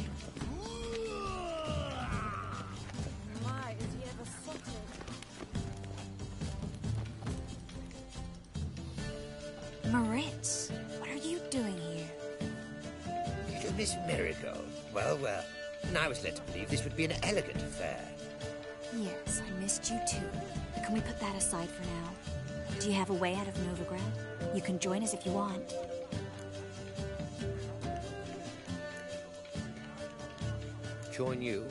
My, is he ever sotted? Moritz, what are you doing here? Little Miss Marigold. Well, well. And I was led to believe this would be an elegant affair. Yes, I missed you too. But can we put that aside for now? Do you have a way out of Novigrad? You can join us if you want. Join you?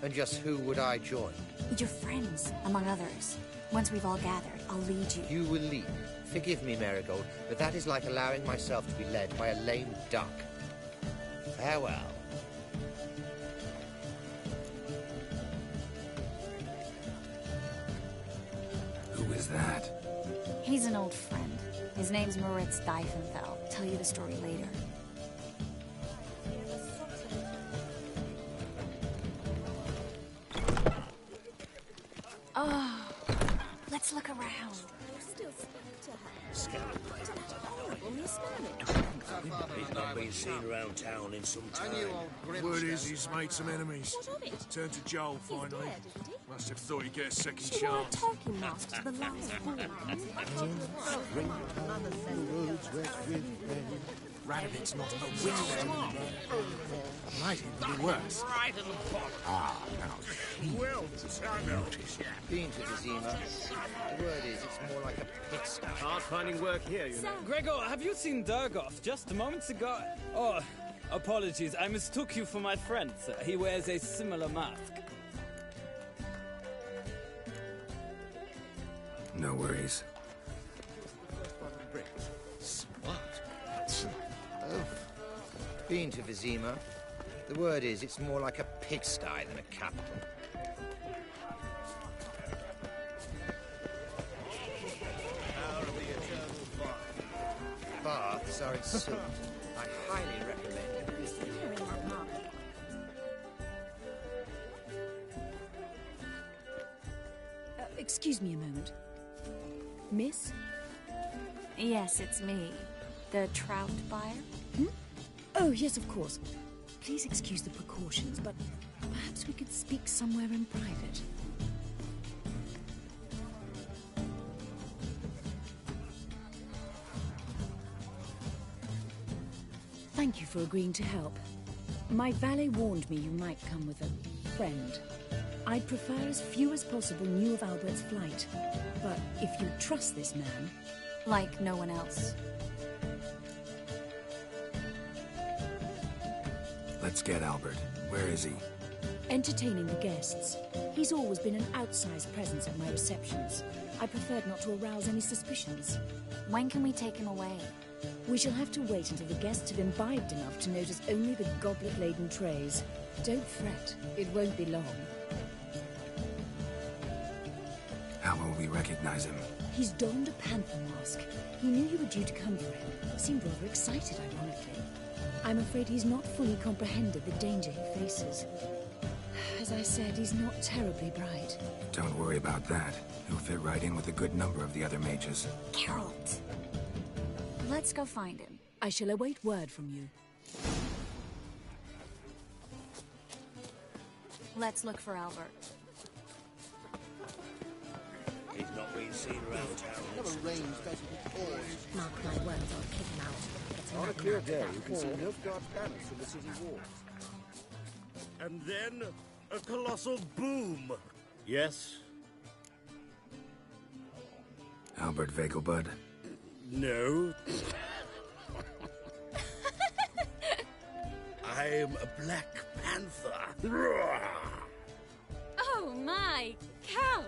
And just who would I join? Your friends, among others. Once we've all gathered, I'll lead you. You will lead. Forgive me, Marigold, but that is like allowing myself to be led by a lame duck. Farewell. Who is that? He's an old friend. His name's Moritz Diefenfeld. I'll tell you the story later. Oh, let's look around. Still speak to her. Horrible He's not been seen around town in some time. Word is he's made some enemies. What of it? Turned to Joel finally. Dead, isn't he? Must have thought he'd get a second She wore a chance. turkey mask to the last ball. Radovic's not a witch. Might even be worse. Right in the bottom. Ah, now Well, notice. Been to Vizima. The word is, it's more like a pigsty. Hard finding work here, you know. Gregor, have you seen Durgoth just moments ago? Oh, apologies. I mistook you for my friend, sir. He wears a similar mask. No worries. Been to Vizima. The word is, it's more like a pigsty than a capital. Baths are in Sult. I highly recommend you visit. Excuse me a moment. Miss? Yes, it's me. The trout buyer? Oh, yes, of course. Please excuse the precautions, but perhaps we could speak somewhere in private. Thank you for agreeing to help. My valet warned me you might come with a friend. I'd prefer as few as possible knew of Albert's flight. But if you trust this man... Like no one else. Let's get Albert. Where is he? Entertaining the guests. He's always been an outsized presence at my receptions. I preferred not to arouse any suspicions. When can we take him away? We shall have to wait until the guests have imbibed enough to notice only the goblet-laden trays. Don't fret. It won't be long. How will we recognize him? He's donned a panther mask. He knew you were due to come for him. Seemed rather excited, ironically. I'm afraid he's not fully comprehended the danger he faces. As I said, he's not terribly bright. Don't worry about that. He'll fit right in with a good number of the other mages. Geralt! Let's go find him. I shall await word from you. Let's look for Albert. He's not been seen around town. Mark my words, I'll kick him out. Get him On a out clear of day, that you can see hall. Nilfgaard's banners from the city walls. And then, a colossal boom. Yes? Albert Vegelbud. No. I'm a Black Panther. Oh my, Count!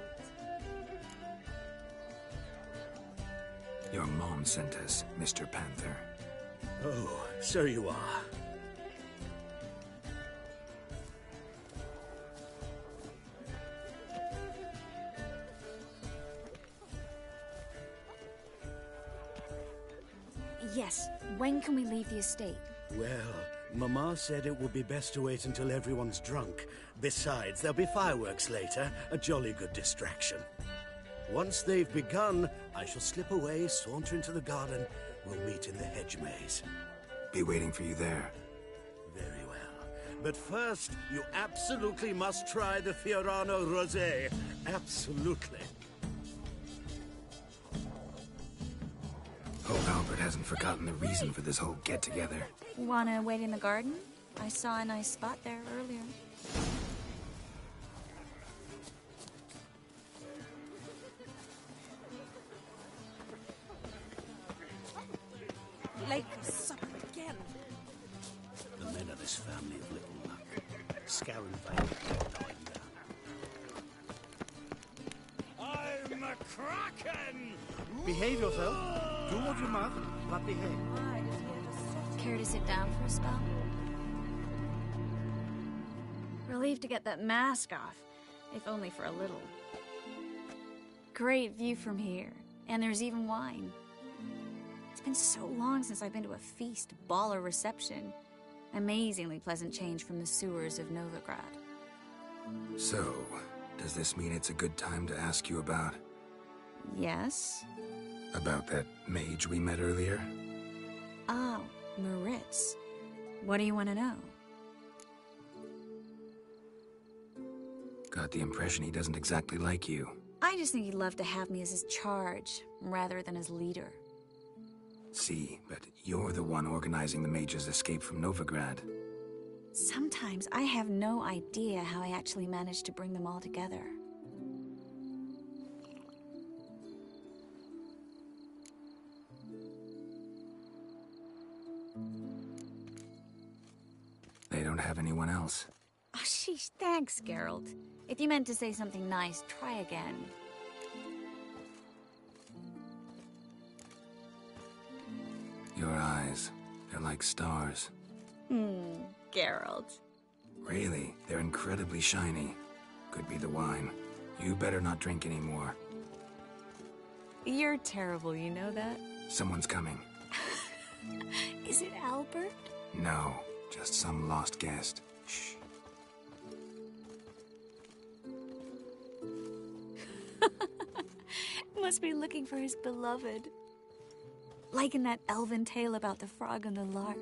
Your mom sent us, Mr. Panther. Oh, so you are. Yes, when can we leave the estate? Well, Mama said it would be best to wait until everyone's drunk. Besides, there'll be fireworks later, a jolly good distraction. Once they've begun, I shall slip away, saunter into the garden. We'll meet in the hedge maze. Be waiting for you there. Very well. But first, you absolutely must try the Fiorano Rosé. Absolutely. Hope Albert hasn't forgotten the reason for this whole get-together. Wanna wait in the garden? I saw a nice spot there earlier. Late for supper again. The men of this family have little luck. Scaran Vale dying down. I'm a Kraken! Behave yourself. Do what you must, but behave. Care to sit down for a spell? Relieved to get that mask off, if only for a little. Great view from here, and there's even wine. It's been so long since I've been to a feast, ball, or reception. Amazingly pleasant change from the sewers of Novigrad. So, does this mean it's a good time to ask you about... Yes? about that mage we met earlier? Oh, Moritz. What do you want to know? Got the impression he doesn't exactly like you. I just think he'd love to have me as his charge, rather than his leader. See, but you're the one organizing the mage's escape from Novigrad. Sometimes I have no idea how I actually managed to bring them all together. They don't have anyone else. Oh, sheesh, thanks, Geralt. If you meant to say something nice, try again. Your eyes, they're like stars. Geralt. Really, they're incredibly shiny. Could be the wine. You better not drink anymore. You're terrible, you know that? Someone's coming. Is it Albert? No, just some lost guest. Shh. Must be looking for his beloved. Like in that elven tale about the frog and the lark.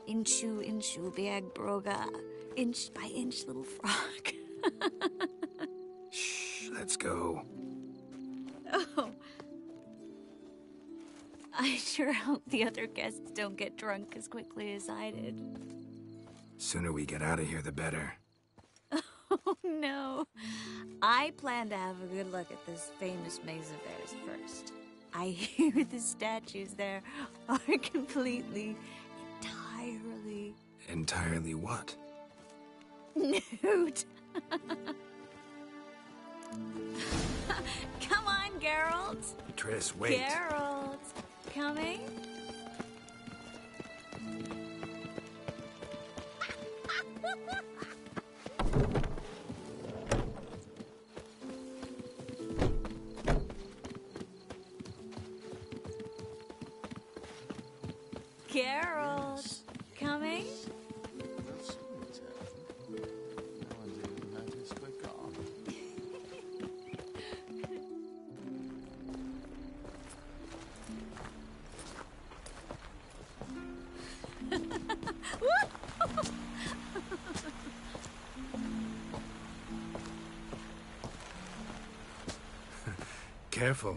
Inchu, inchu, biag broga. Inch by inch, little frog. Shh, let's go. Oh. I sure hope the other guests don't get drunk as quickly as I did. Sooner we get out of here, the better. Oh, no. I plan to have a good look at this famous maze of theirs first. I hear the statues there are completely, entirely... Entirely what? nude. Come on, Geralt. Triss, wait. Geralt, coming? Geralt, coming? careful.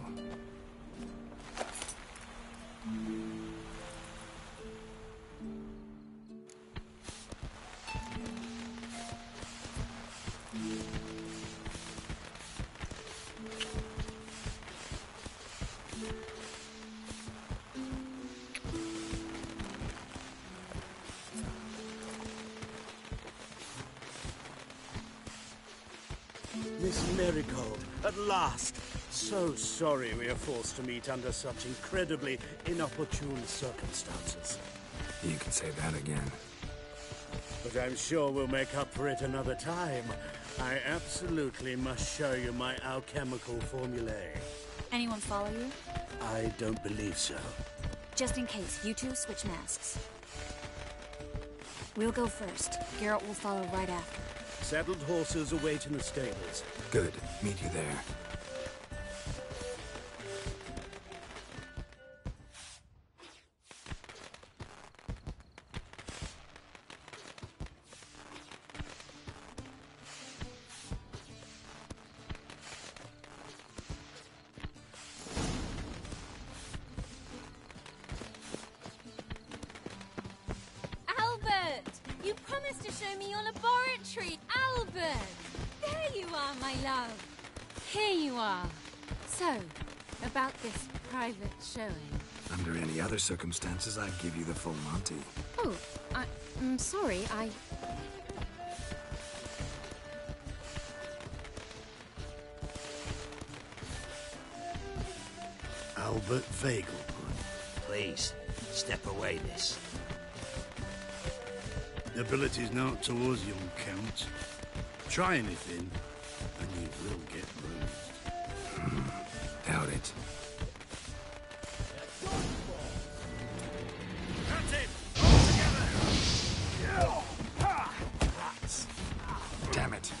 Miss Marigold, at last! So sorry we are forced to meet under such incredibly inopportune circumstances. You can say that again. But I'm sure we'll make up for it another time. I absolutely must show you my alchemical formulae. Anyone follow you? I don't believe so. Just in case, you two switch masks. We'll go first. Geralt will follow right after. Saddled horses await in the stables. Good. Meet you there. Albert! You promised to show me your laboratory! Albert! There you are, my love! Here you are. So, about this private showing. Under any other circumstances, I'd give you the full Monty. Oh, I'm sorry, Albert Vegelbud. Please, step away, miss. Ability's not towards young Count. Try anything, and you will get bruised. Doubt it. That's it! All together! Damn it.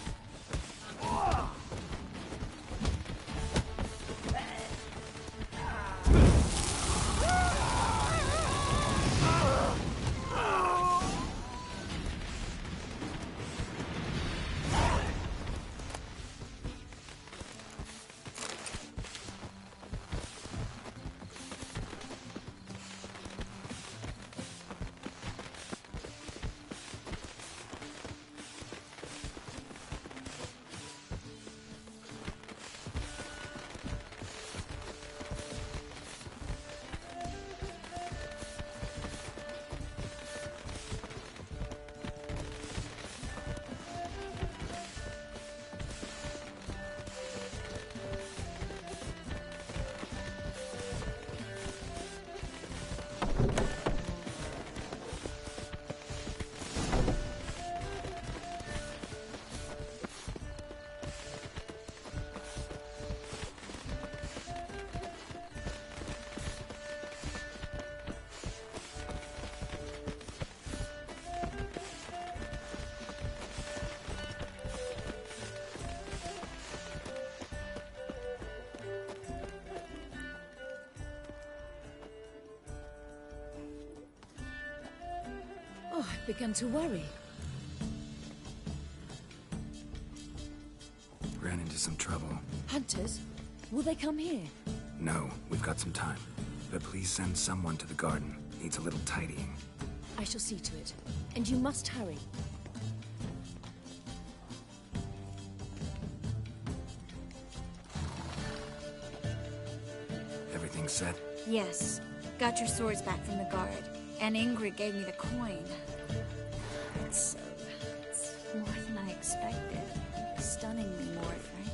Oh, I've begun to worry. Ran into some trouble. Hunters? Will they come here? No, we've got some time. But please send someone to the garden. Needs a little tidying. I shall see to it. And you must hurry. Everything set? Yes. Got your swords back from the guard. And Ingrid gave me the coin. It's more than I expected. Stunningly more, frankly.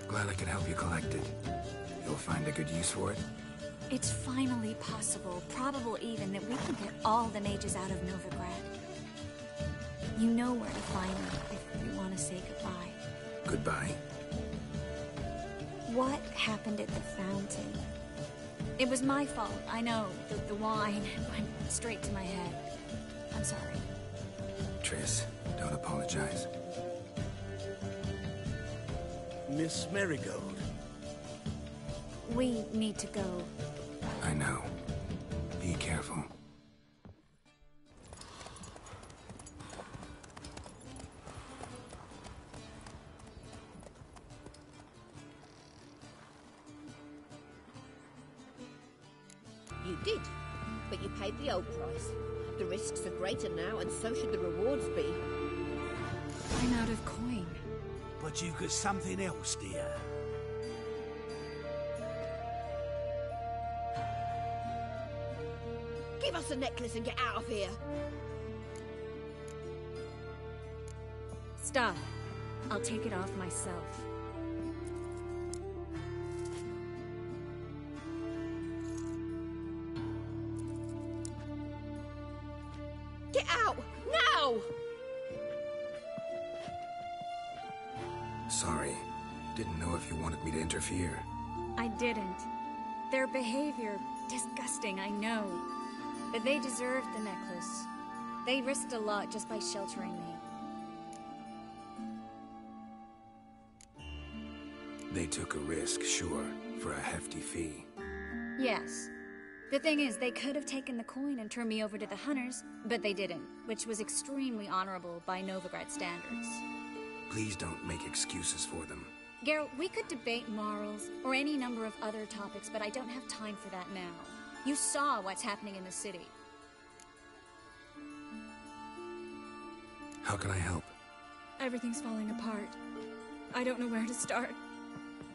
Glad I could help you collect it. You'll find a good use for it? It's finally possible, probable even, that we can get all the mages out of Novigrad. You know where to find me if we want to say goodbye. Goodbye. What happened at the fountain? It was my fault, I know. The wine went straight to my head. I'm sorry. Triss, don't apologize. Miss Marigold. We need to go. I know. Be careful. You did, but you paid the old price. The risks are greater now, and so should the rewards be. I'm out of coin. But you've got something else, dear. Give us a necklace and get out of here. Stop. I'll take it off myself. Get out! Now! Sorry. Didn't know if you wanted me to interfere. I didn't. Their behavior, disgusting, I know. But they deserved the necklace. They risked a lot just by sheltering me. They took a risk, sure, for a hefty fee. Yes. The thing is, they could have taken the coin and turned me over to the hunters, but they didn't, which was extremely honorable by Novigrad standards. Please don't make excuses for them. Geralt, we could debate morals, or any number of other topics, but I don't have time for that now. You saw what's happening in the city. How can I help? Everything's falling apart. I don't know where to start.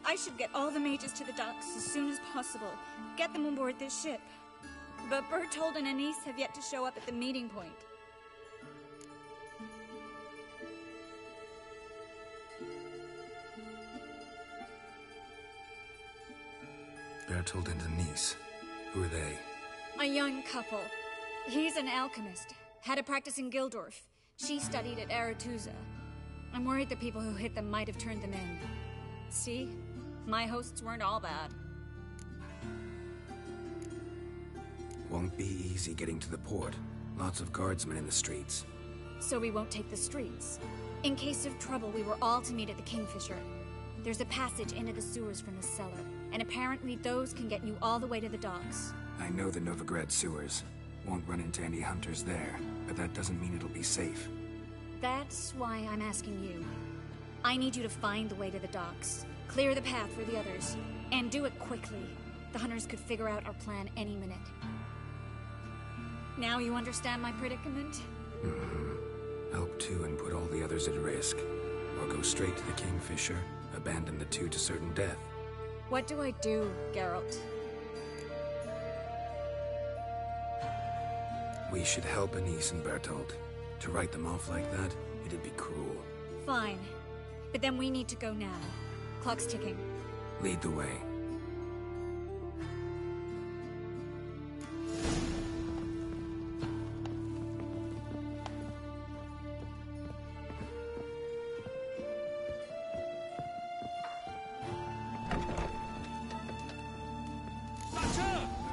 I should get all the mages to the docks as soon as possible. Get them on board this ship. But Bertold and Anise have yet to show up at the meeting point. Bertold and Anise. Who are they? A young couple. He's an alchemist. Had a practice in Gildorf. She studied at Aretuza. I'm worried the people who hit them might have turned them in. See? My hosts weren't all bad. Won't be easy getting to the port. Lots of guardsmen in the streets. So we won't take the streets. In case of trouble, we were all to meet at the Kingfisher. There's a passage into the sewers from the cellar, and apparently those can get you all the way to the docks. I know the Novigrad sewers. Won't run into any hunters there, but that doesn't mean it'll be safe. That's why I'm asking you. I need you to find the way to the docks, clear the path for the others, and do it quickly. The hunters could figure out our plan any minute. Now you understand my predicament? Help two and put all the others at risk. Or go straight to the Kingfisher, abandon the two to certain death. What do I do, Geralt? We should help Anise and Bertold. To write them off like that, it'd be cruel. Fine. But then we need to go now. Clock's ticking. Lead the way.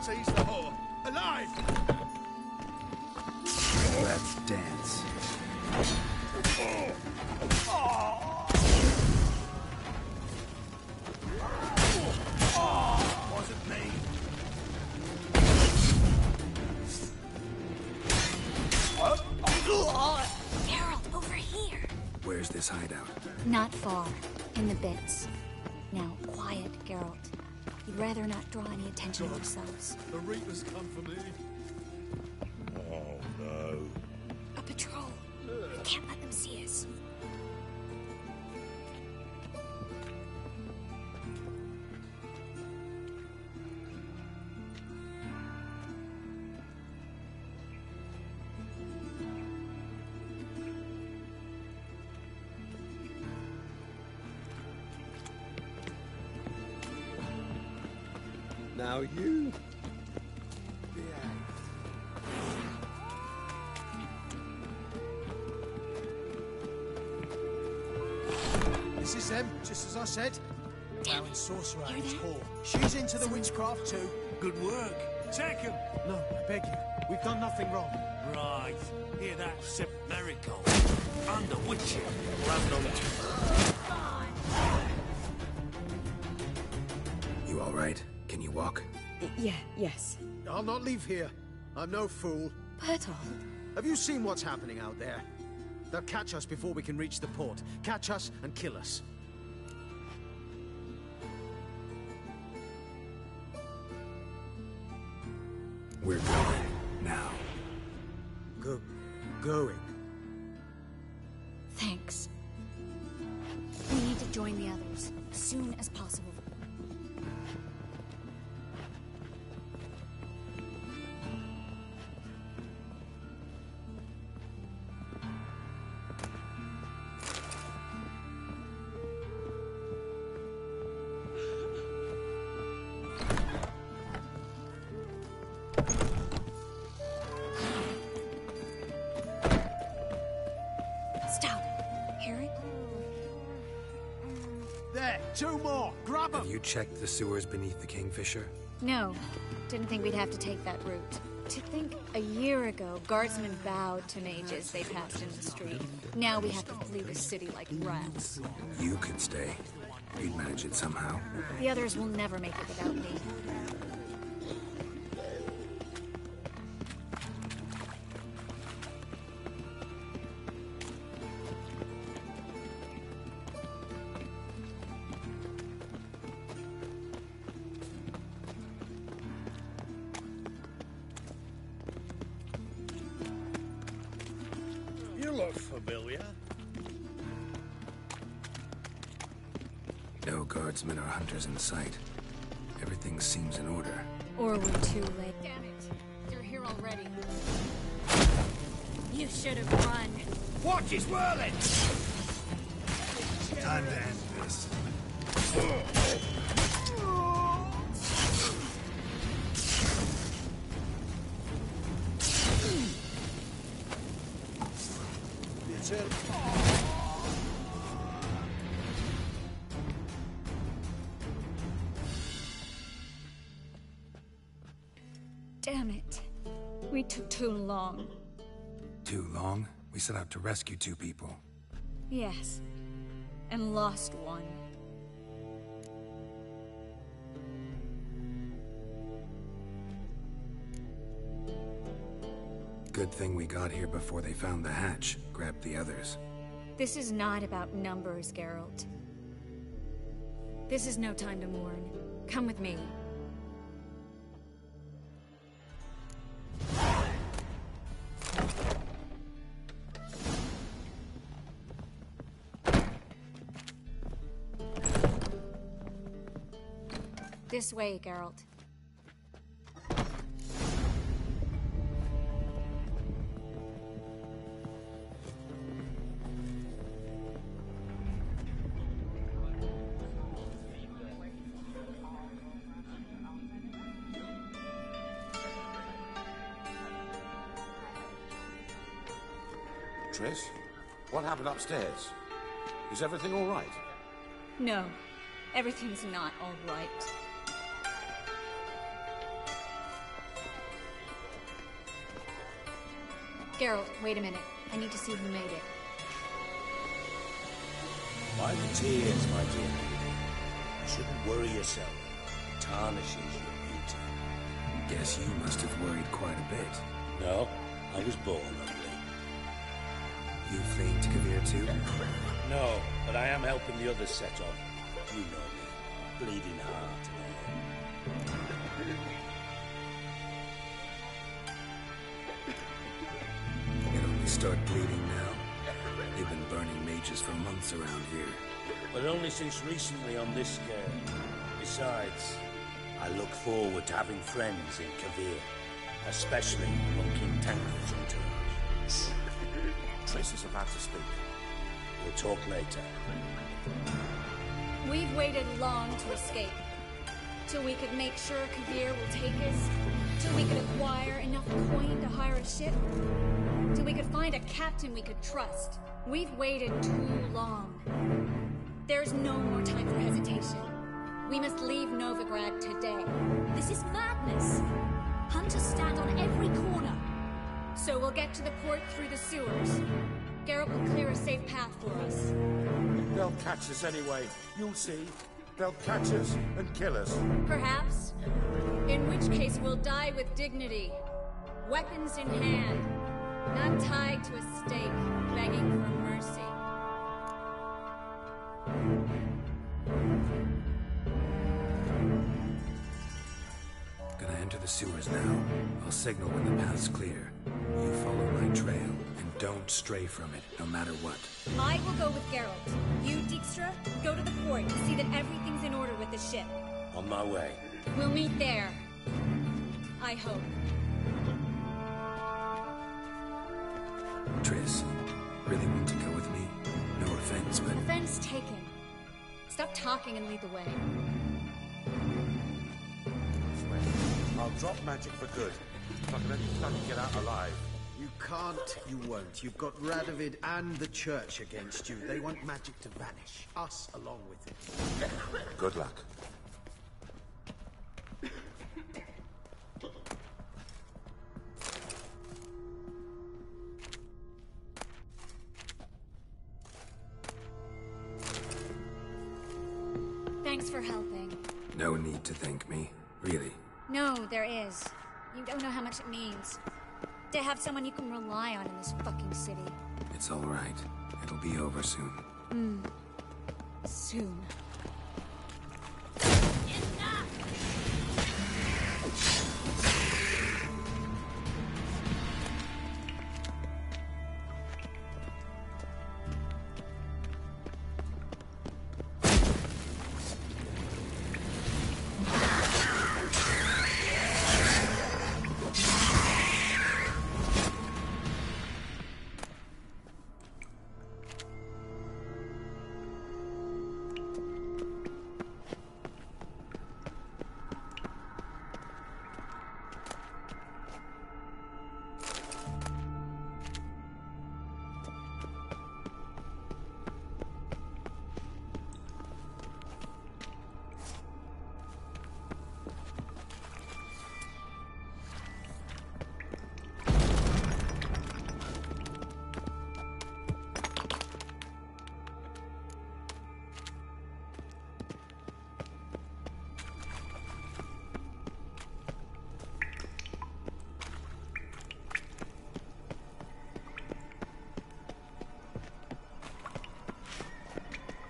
Seize the whore. Alive! Let's dance. Wasn't me. Geralt, over here! Where's this hideout? Not far. In the bits. Now, quiet, Geralt. You'd rather not draw any attention to yourselves. The Reapers come for me. Oh, no. A patrol. We can't let them see us. Now you... This is them, just as I said. Baron Sorcerer and his whore. She's into the witchcraft too. Good work. Take him. No, I beg you. We've done nothing wrong. Right. Hear that, Sip Marigold? I'm the Witcher. We'll have no You all right? Can you walk? Yes. I'll not leave here. I'm no fool. Bertold? Have you seen what's happening out there? They'll catch us before we can reach the port. Catch us and kill us. going? Thanks. We need to join the others as soon as possible. Stout, hear it? There, 2 more. Grab them. Have you checked the sewers beneath the Kingfisher? No, didn't think we'd have to take that route. To think a year ago, guardsmen bowed to mages they passed in the street. Now we have to flee the city like rats. You could stay. You'd manage it somehow. The others will never make it without me. You look familiar. No guardsmen or hunters in sight. Everything seems in order. Or we're too late. Damn it. They're here already. You should have run. Watch, he's whirling! Time to end this. Damn it. We took too long. Too long? We set out to rescue 2 people. Yes. And lost one. Good thing we got here before they found the hatch. Grabbed the others. This is not about numbers, Geralt. This is no time to mourn. Come with me. This way, Geralt. Triss, what happened upstairs? Is everything all right? No, everything's not all right. Geralt, wait a minute. I need to see who made it. Why the tears, my dear? You shouldn't worry yourself. It tarnishes your beauty. Guess you must have worried quite a bit. No, I was born ugly. You fleeing to Kavir too? No, but I am helping the others set off. You know me. Bleeding heart. It only start bleeding now. They've been burning mages for months around here. But only since recently on this scale. Besides, I look forward to having friends in Kavir. Especially among King Tancred's entourage. Triss is about to speak. We'll talk later. We've waited long to escape. Till we could make sure Kavir will take us. Till we could acquire enough coin to hire a ship. Till we could find a captain we could trust. We've waited too long. There's no more time for hesitation. We must leave Novigrad today. This is madness. Hunters stand on every corner. So we'll get to the port through the sewers. Geralt will clear a safe path for us. They'll catch us anyway. You'll see. They'll catch us and kill us. Perhaps. In which case we'll die with dignity. Weapons in hand. Not tied to a stake, begging for mercy. Gonna enter the sewers now. I'll signal when the path's clear. You follow my trail and Don't stray from it, no matter what. I will go with Geralt. You, Dijkstra, go to the port and see that everything's in order with the ship. On my way. We'll meet there. I hope. Triss, really want to go with me? No offense, but... Offense taken. Stop talking and lead the way. I'll drop magic for good. If I can get out alive. You can't, you won't. You've got Radovid and the Church against you. They want magic to vanish. Us along with it. Good luck. Thanks for helping. No need to thank me, really. No, there is. You don't know how much it means. To have someone you can rely on in this fucking city. It's all right. It'll be over soon. Soon.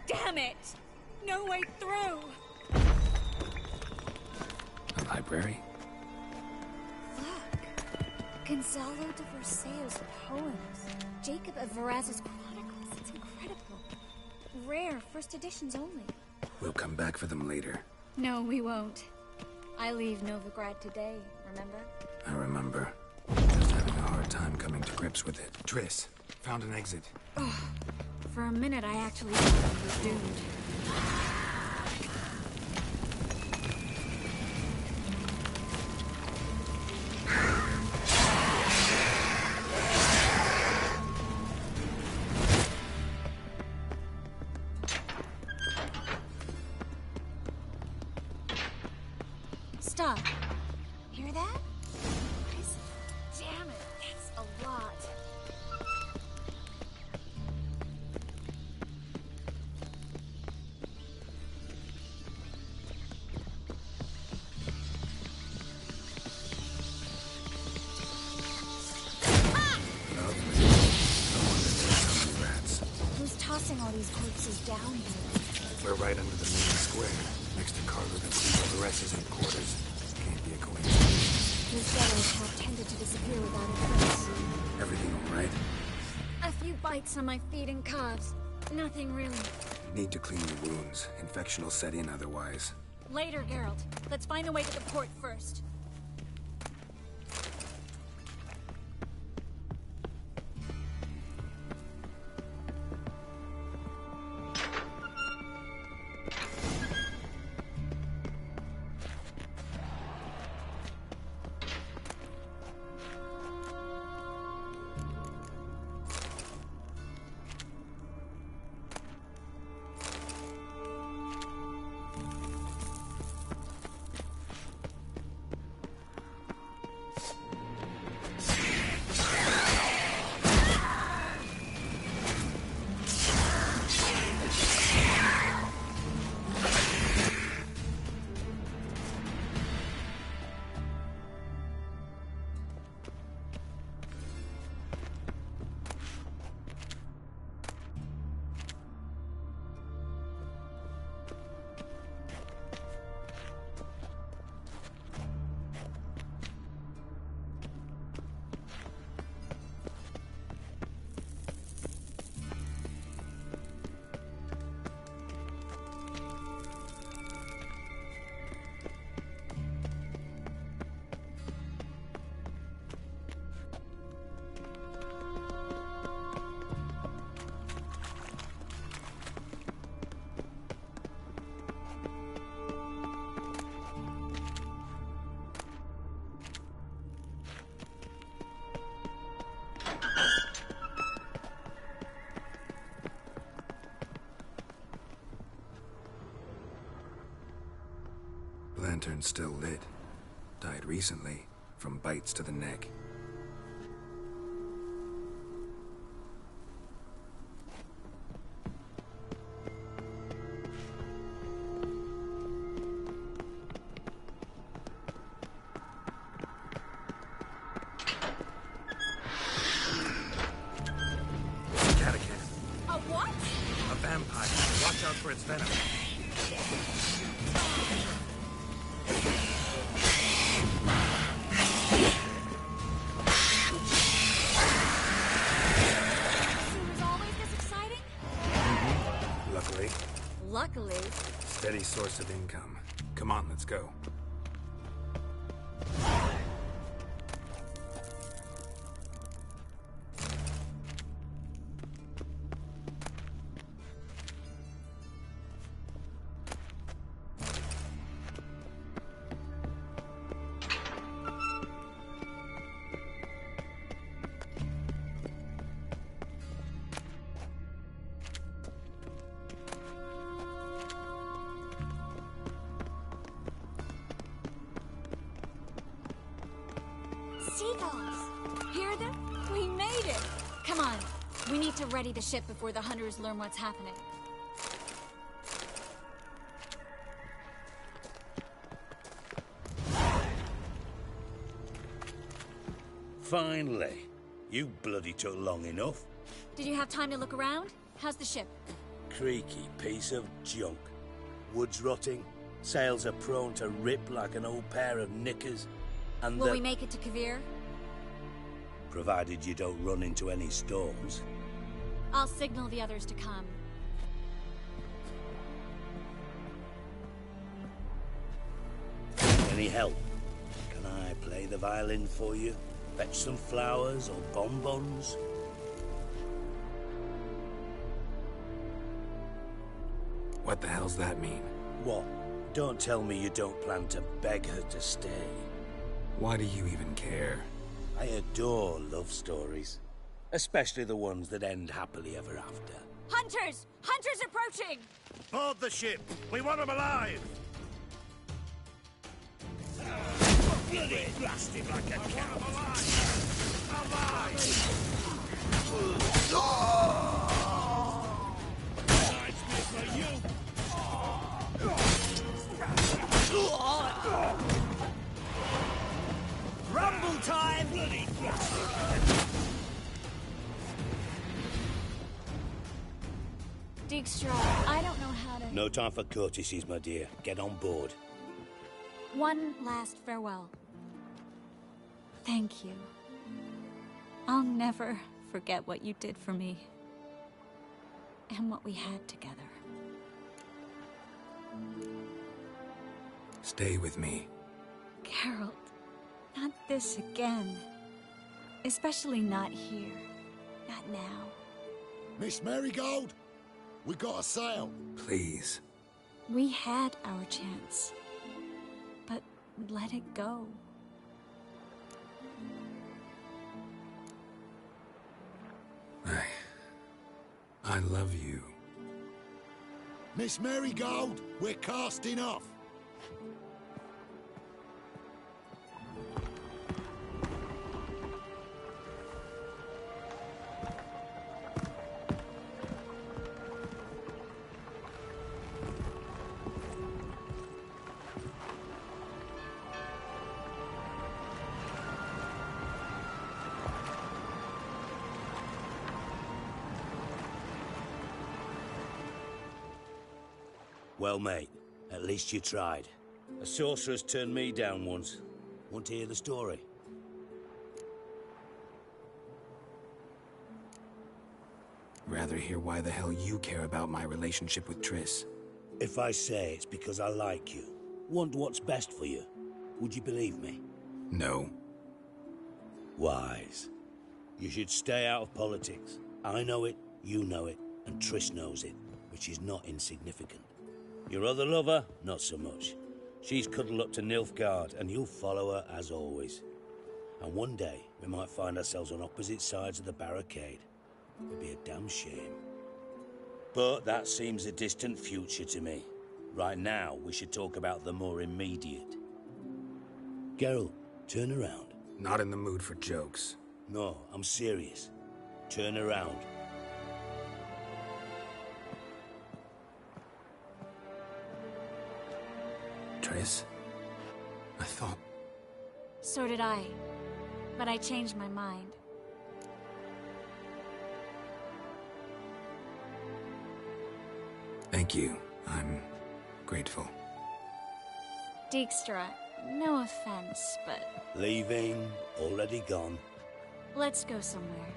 Damn it! No way through! A library? Look. Gonzalo de Versailles' poems. Jacob of Varaz's chronicles. It's incredible. Rare, first editions only. We'll come back for them later. No, we won't. I leave Novigrad today, remember? I remember. Just having a hard time coming to grips with it. Triss, found an exit. Oh, for a minute I actually thought I was doomed. Stop. Hear that? Damn it, that's a lot. Who's tossing all these corpses down here? We're right under the main square, next to Carlo de Varaz's headquarters. Can't be a coincidence. These shadows have tended to disappear without a trace. Everything all right? A few bites on my feet and calves. Nothing really. Need to clean your wounds. Infection will set in otherwise. Later, Geralt. Let's find the way to the port first. Lantern still lit. Died recently, from bites to the neck. A what? A vampire. Watch out for its venom. Summer's always this exciting? Luckily, Luckily. steady source of income. Come on, let's go. Seagulls! Hear them? We made it! Come on. We need to ready the ship before the hunters learn what's happening. Finally. You bloody took long enough. Did you have time to look around? How's the ship? Creaky piece of junk. Wood's rotting. Sails are prone to rip like an old pair of knickers. And Will we make it to Kavir? provided you don't run into any storms. I'll signal the others to come. Any help? Can I play the violin for you? Fetch some flowers or bonbons? What the hell's that mean? What? Don't tell me you don't plan to beg her to stay. Why do you even care? I adore love stories. Especially the ones that end happily ever after. Hunters! Hunters approaching! Board the ship! We want them alive! Bloody blasted like a cow! Rumble time! Dijkstra, I don't know how to... No time for courtesies, my dear. Get on board. One last farewell. Thank you. I'll never forget what you did for me. And what we had together. Stay with me. Geralt, not this again. Especially not here. Not now. Miss Marigold, we got a sail. Please. We had our chance. But let it go. I love you. Miss Marigold, we're casting off. Well, mate, at least you tried. A sorceress turned me down once. Want to hear the story? Rather hear why the hell you care about my relationship with Triss. If I say it's because I like you, want what's best for you, would you believe me? No. Wise. You should stay out of politics. I know it, you know it, and Triss knows it, which is not insignificant. Your other lover, not so much. She's cuddled up to Nilfgaard, and you'll follow her as always. And one day, we might find ourselves on opposite sides of the barricade. It'd be a damn shame. But that seems a distant future to me. Right now, we should talk about the more immediate. Geralt, turn around. Not in the mood for jokes. No, I'm serious. Turn around. Triss? I thought... So did I. But I changed my mind. Thank you. I'm grateful. Dijkstra, no offense, but... Leaving, already gone. Let's go somewhere.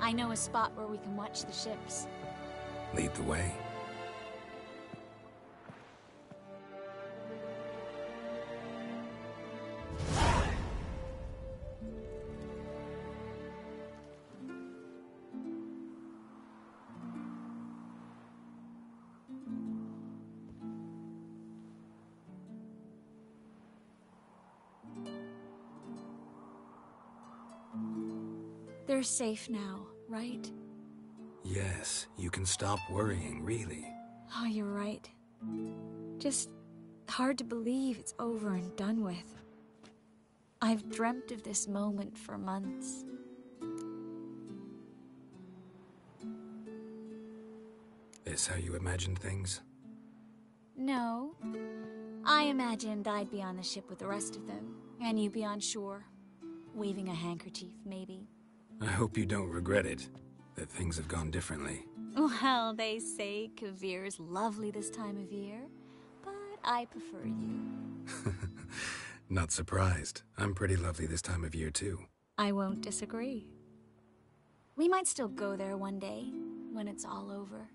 I know a spot where we can watch the ships. Lead the way. They're safe now, right? Yes, you can stop worrying, really. Oh, you're right. Just hard to believe it's over and done with. I've dreamt of this moment for months. Is how you imagined things? No. I imagined I'd be on the ship with the rest of them, and you'd be on shore. Waving a handkerchief, maybe. I hope you don't regret it, that things have gone differently. Well, they say Kavir's lovely this time of year, but I prefer you. Not surprised. I'm pretty lovely this time of year, too. I won't disagree. We might still go there one day, when it's all over.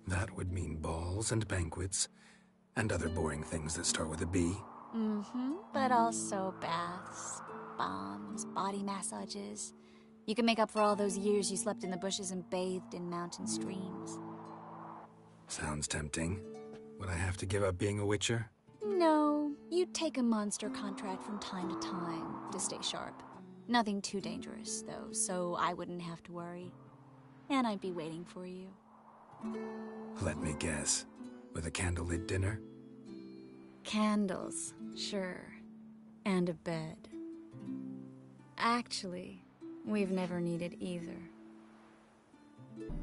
That would mean balls and banquets, and other boring things that start with a B. But also baths, bombs, body massages. You can make up for all those years you slept in the bushes and bathed in mountain streams. Sounds tempting. Would I have to give up being a witcher? No, you'd take a monster contract from time to time to stay sharp. Nothing too dangerous, though, so I wouldn't have to worry. And I'd be waiting for you. Let me guess. With a candlelit dinner? Candles, sure. And a bed. Actually, we've never needed either.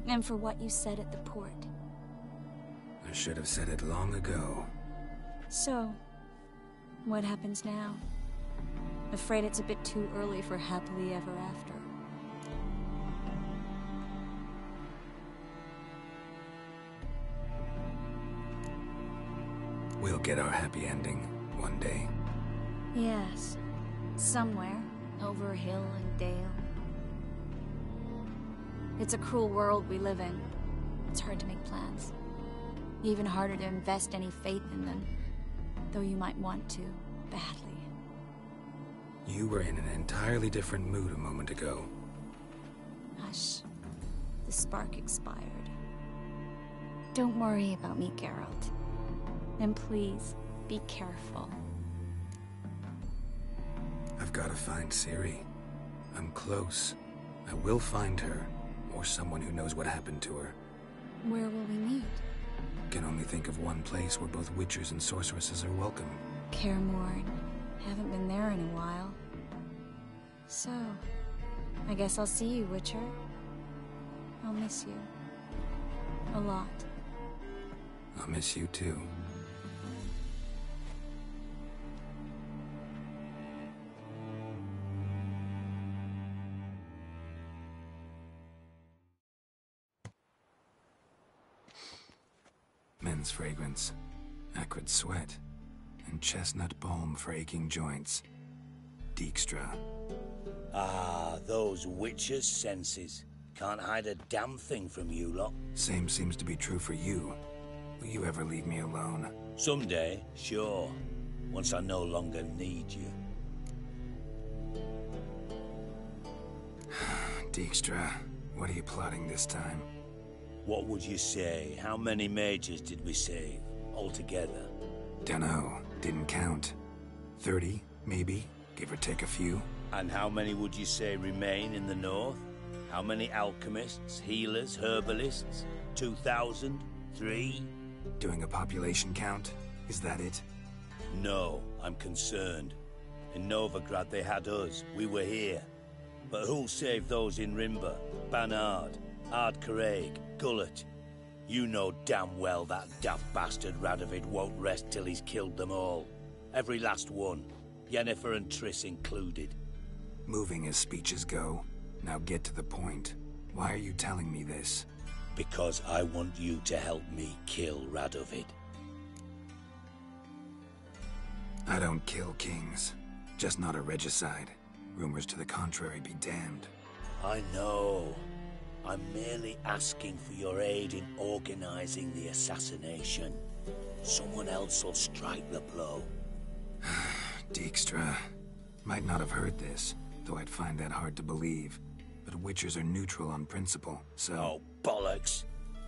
And for what you said at the port. I should have said it long ago. So, what happens now? Afraid it's a bit too early for happily ever after. We'll get our happy ending one day. Yes. Somewhere, over hill and dale. It's a cruel world we live in. It's hard to make plans. Even harder to invest any faith in them. Though you might want to, badly. You were in an entirely different mood a moment ago. Hush. The spark expired. Don't worry about me, Geralt. And please, be careful. I've got to find Ciri. I'm close. I will find her, or someone who knows what happened to her. Where will we meet? Can only think of one place where both witchers and sorceresses are welcome. Kaer Morhen. Haven't been there in a while. So, I guess I'll see you, Witcher. I'll miss you. A lot. I'll miss you too. Men's fragrance, acrid sweat, and chestnut balm for aching joints. Dijkstra. Ah, those witches' senses. Can't hide a damn thing from you lot. Same seems to be true for you. Will you ever leave me alone? Someday, sure. Once I no longer need you. Dijkstra, what are you plotting this time? What would you say? How many mages did we save, altogether? Dunno. Didn't count. 30, maybe? Give or take a few? And how many would you say remain in the north? How many alchemists, healers, herbalists? 2,000? 3? Doing a population count? Is that it? No, I'm concerned. In Novigrad they had us. We were here. But who'll save those in Rimba? Banard, Ardcaraig, Gullet. You know damn well that daft bastard Radovid won't rest till he's killed them all. Every last one. Yennefer and Triss included. Moving as speeches go. Now get to the point. Why are you telling me this? Because I want you to help me kill Radovid. I don't kill kings. Just not a regicide. Rumors to the contrary be damned. I know. I'm merely asking for your aid in organizing the assassination. Someone else will strike the blow. Dijkstra. Might not have heard this, though I'd find that hard to believe. But Witchers are neutral on principle, so... Oh, bollocks!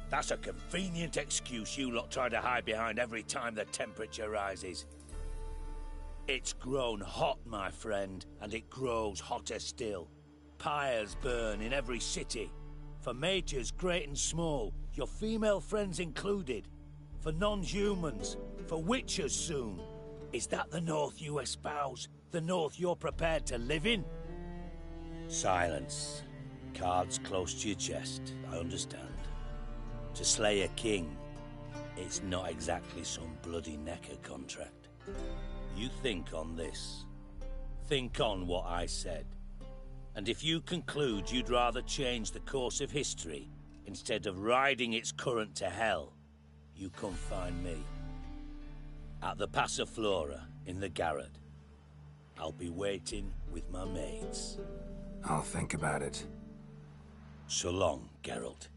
That's a convenient excuse you lot try to hide behind every time the temperature rises. It's grown hot, my friend, and it grows hotter still. Pyres burn in every city. For mages great and small, your female friends included. For non-humans, for witchers soon. Is that the North you espouse? The North you're prepared to live in? Silence. Cards close to your chest, I understand. To slay a king, it's not exactly some bloody necker contract. You think on this. Think on what I said. And if you conclude you'd rather change the course of history instead of riding its current to hell, you come find me. At the Passiflora in the Garrett. I'll be waiting with my mates. I'll think about it. So long, Geralt.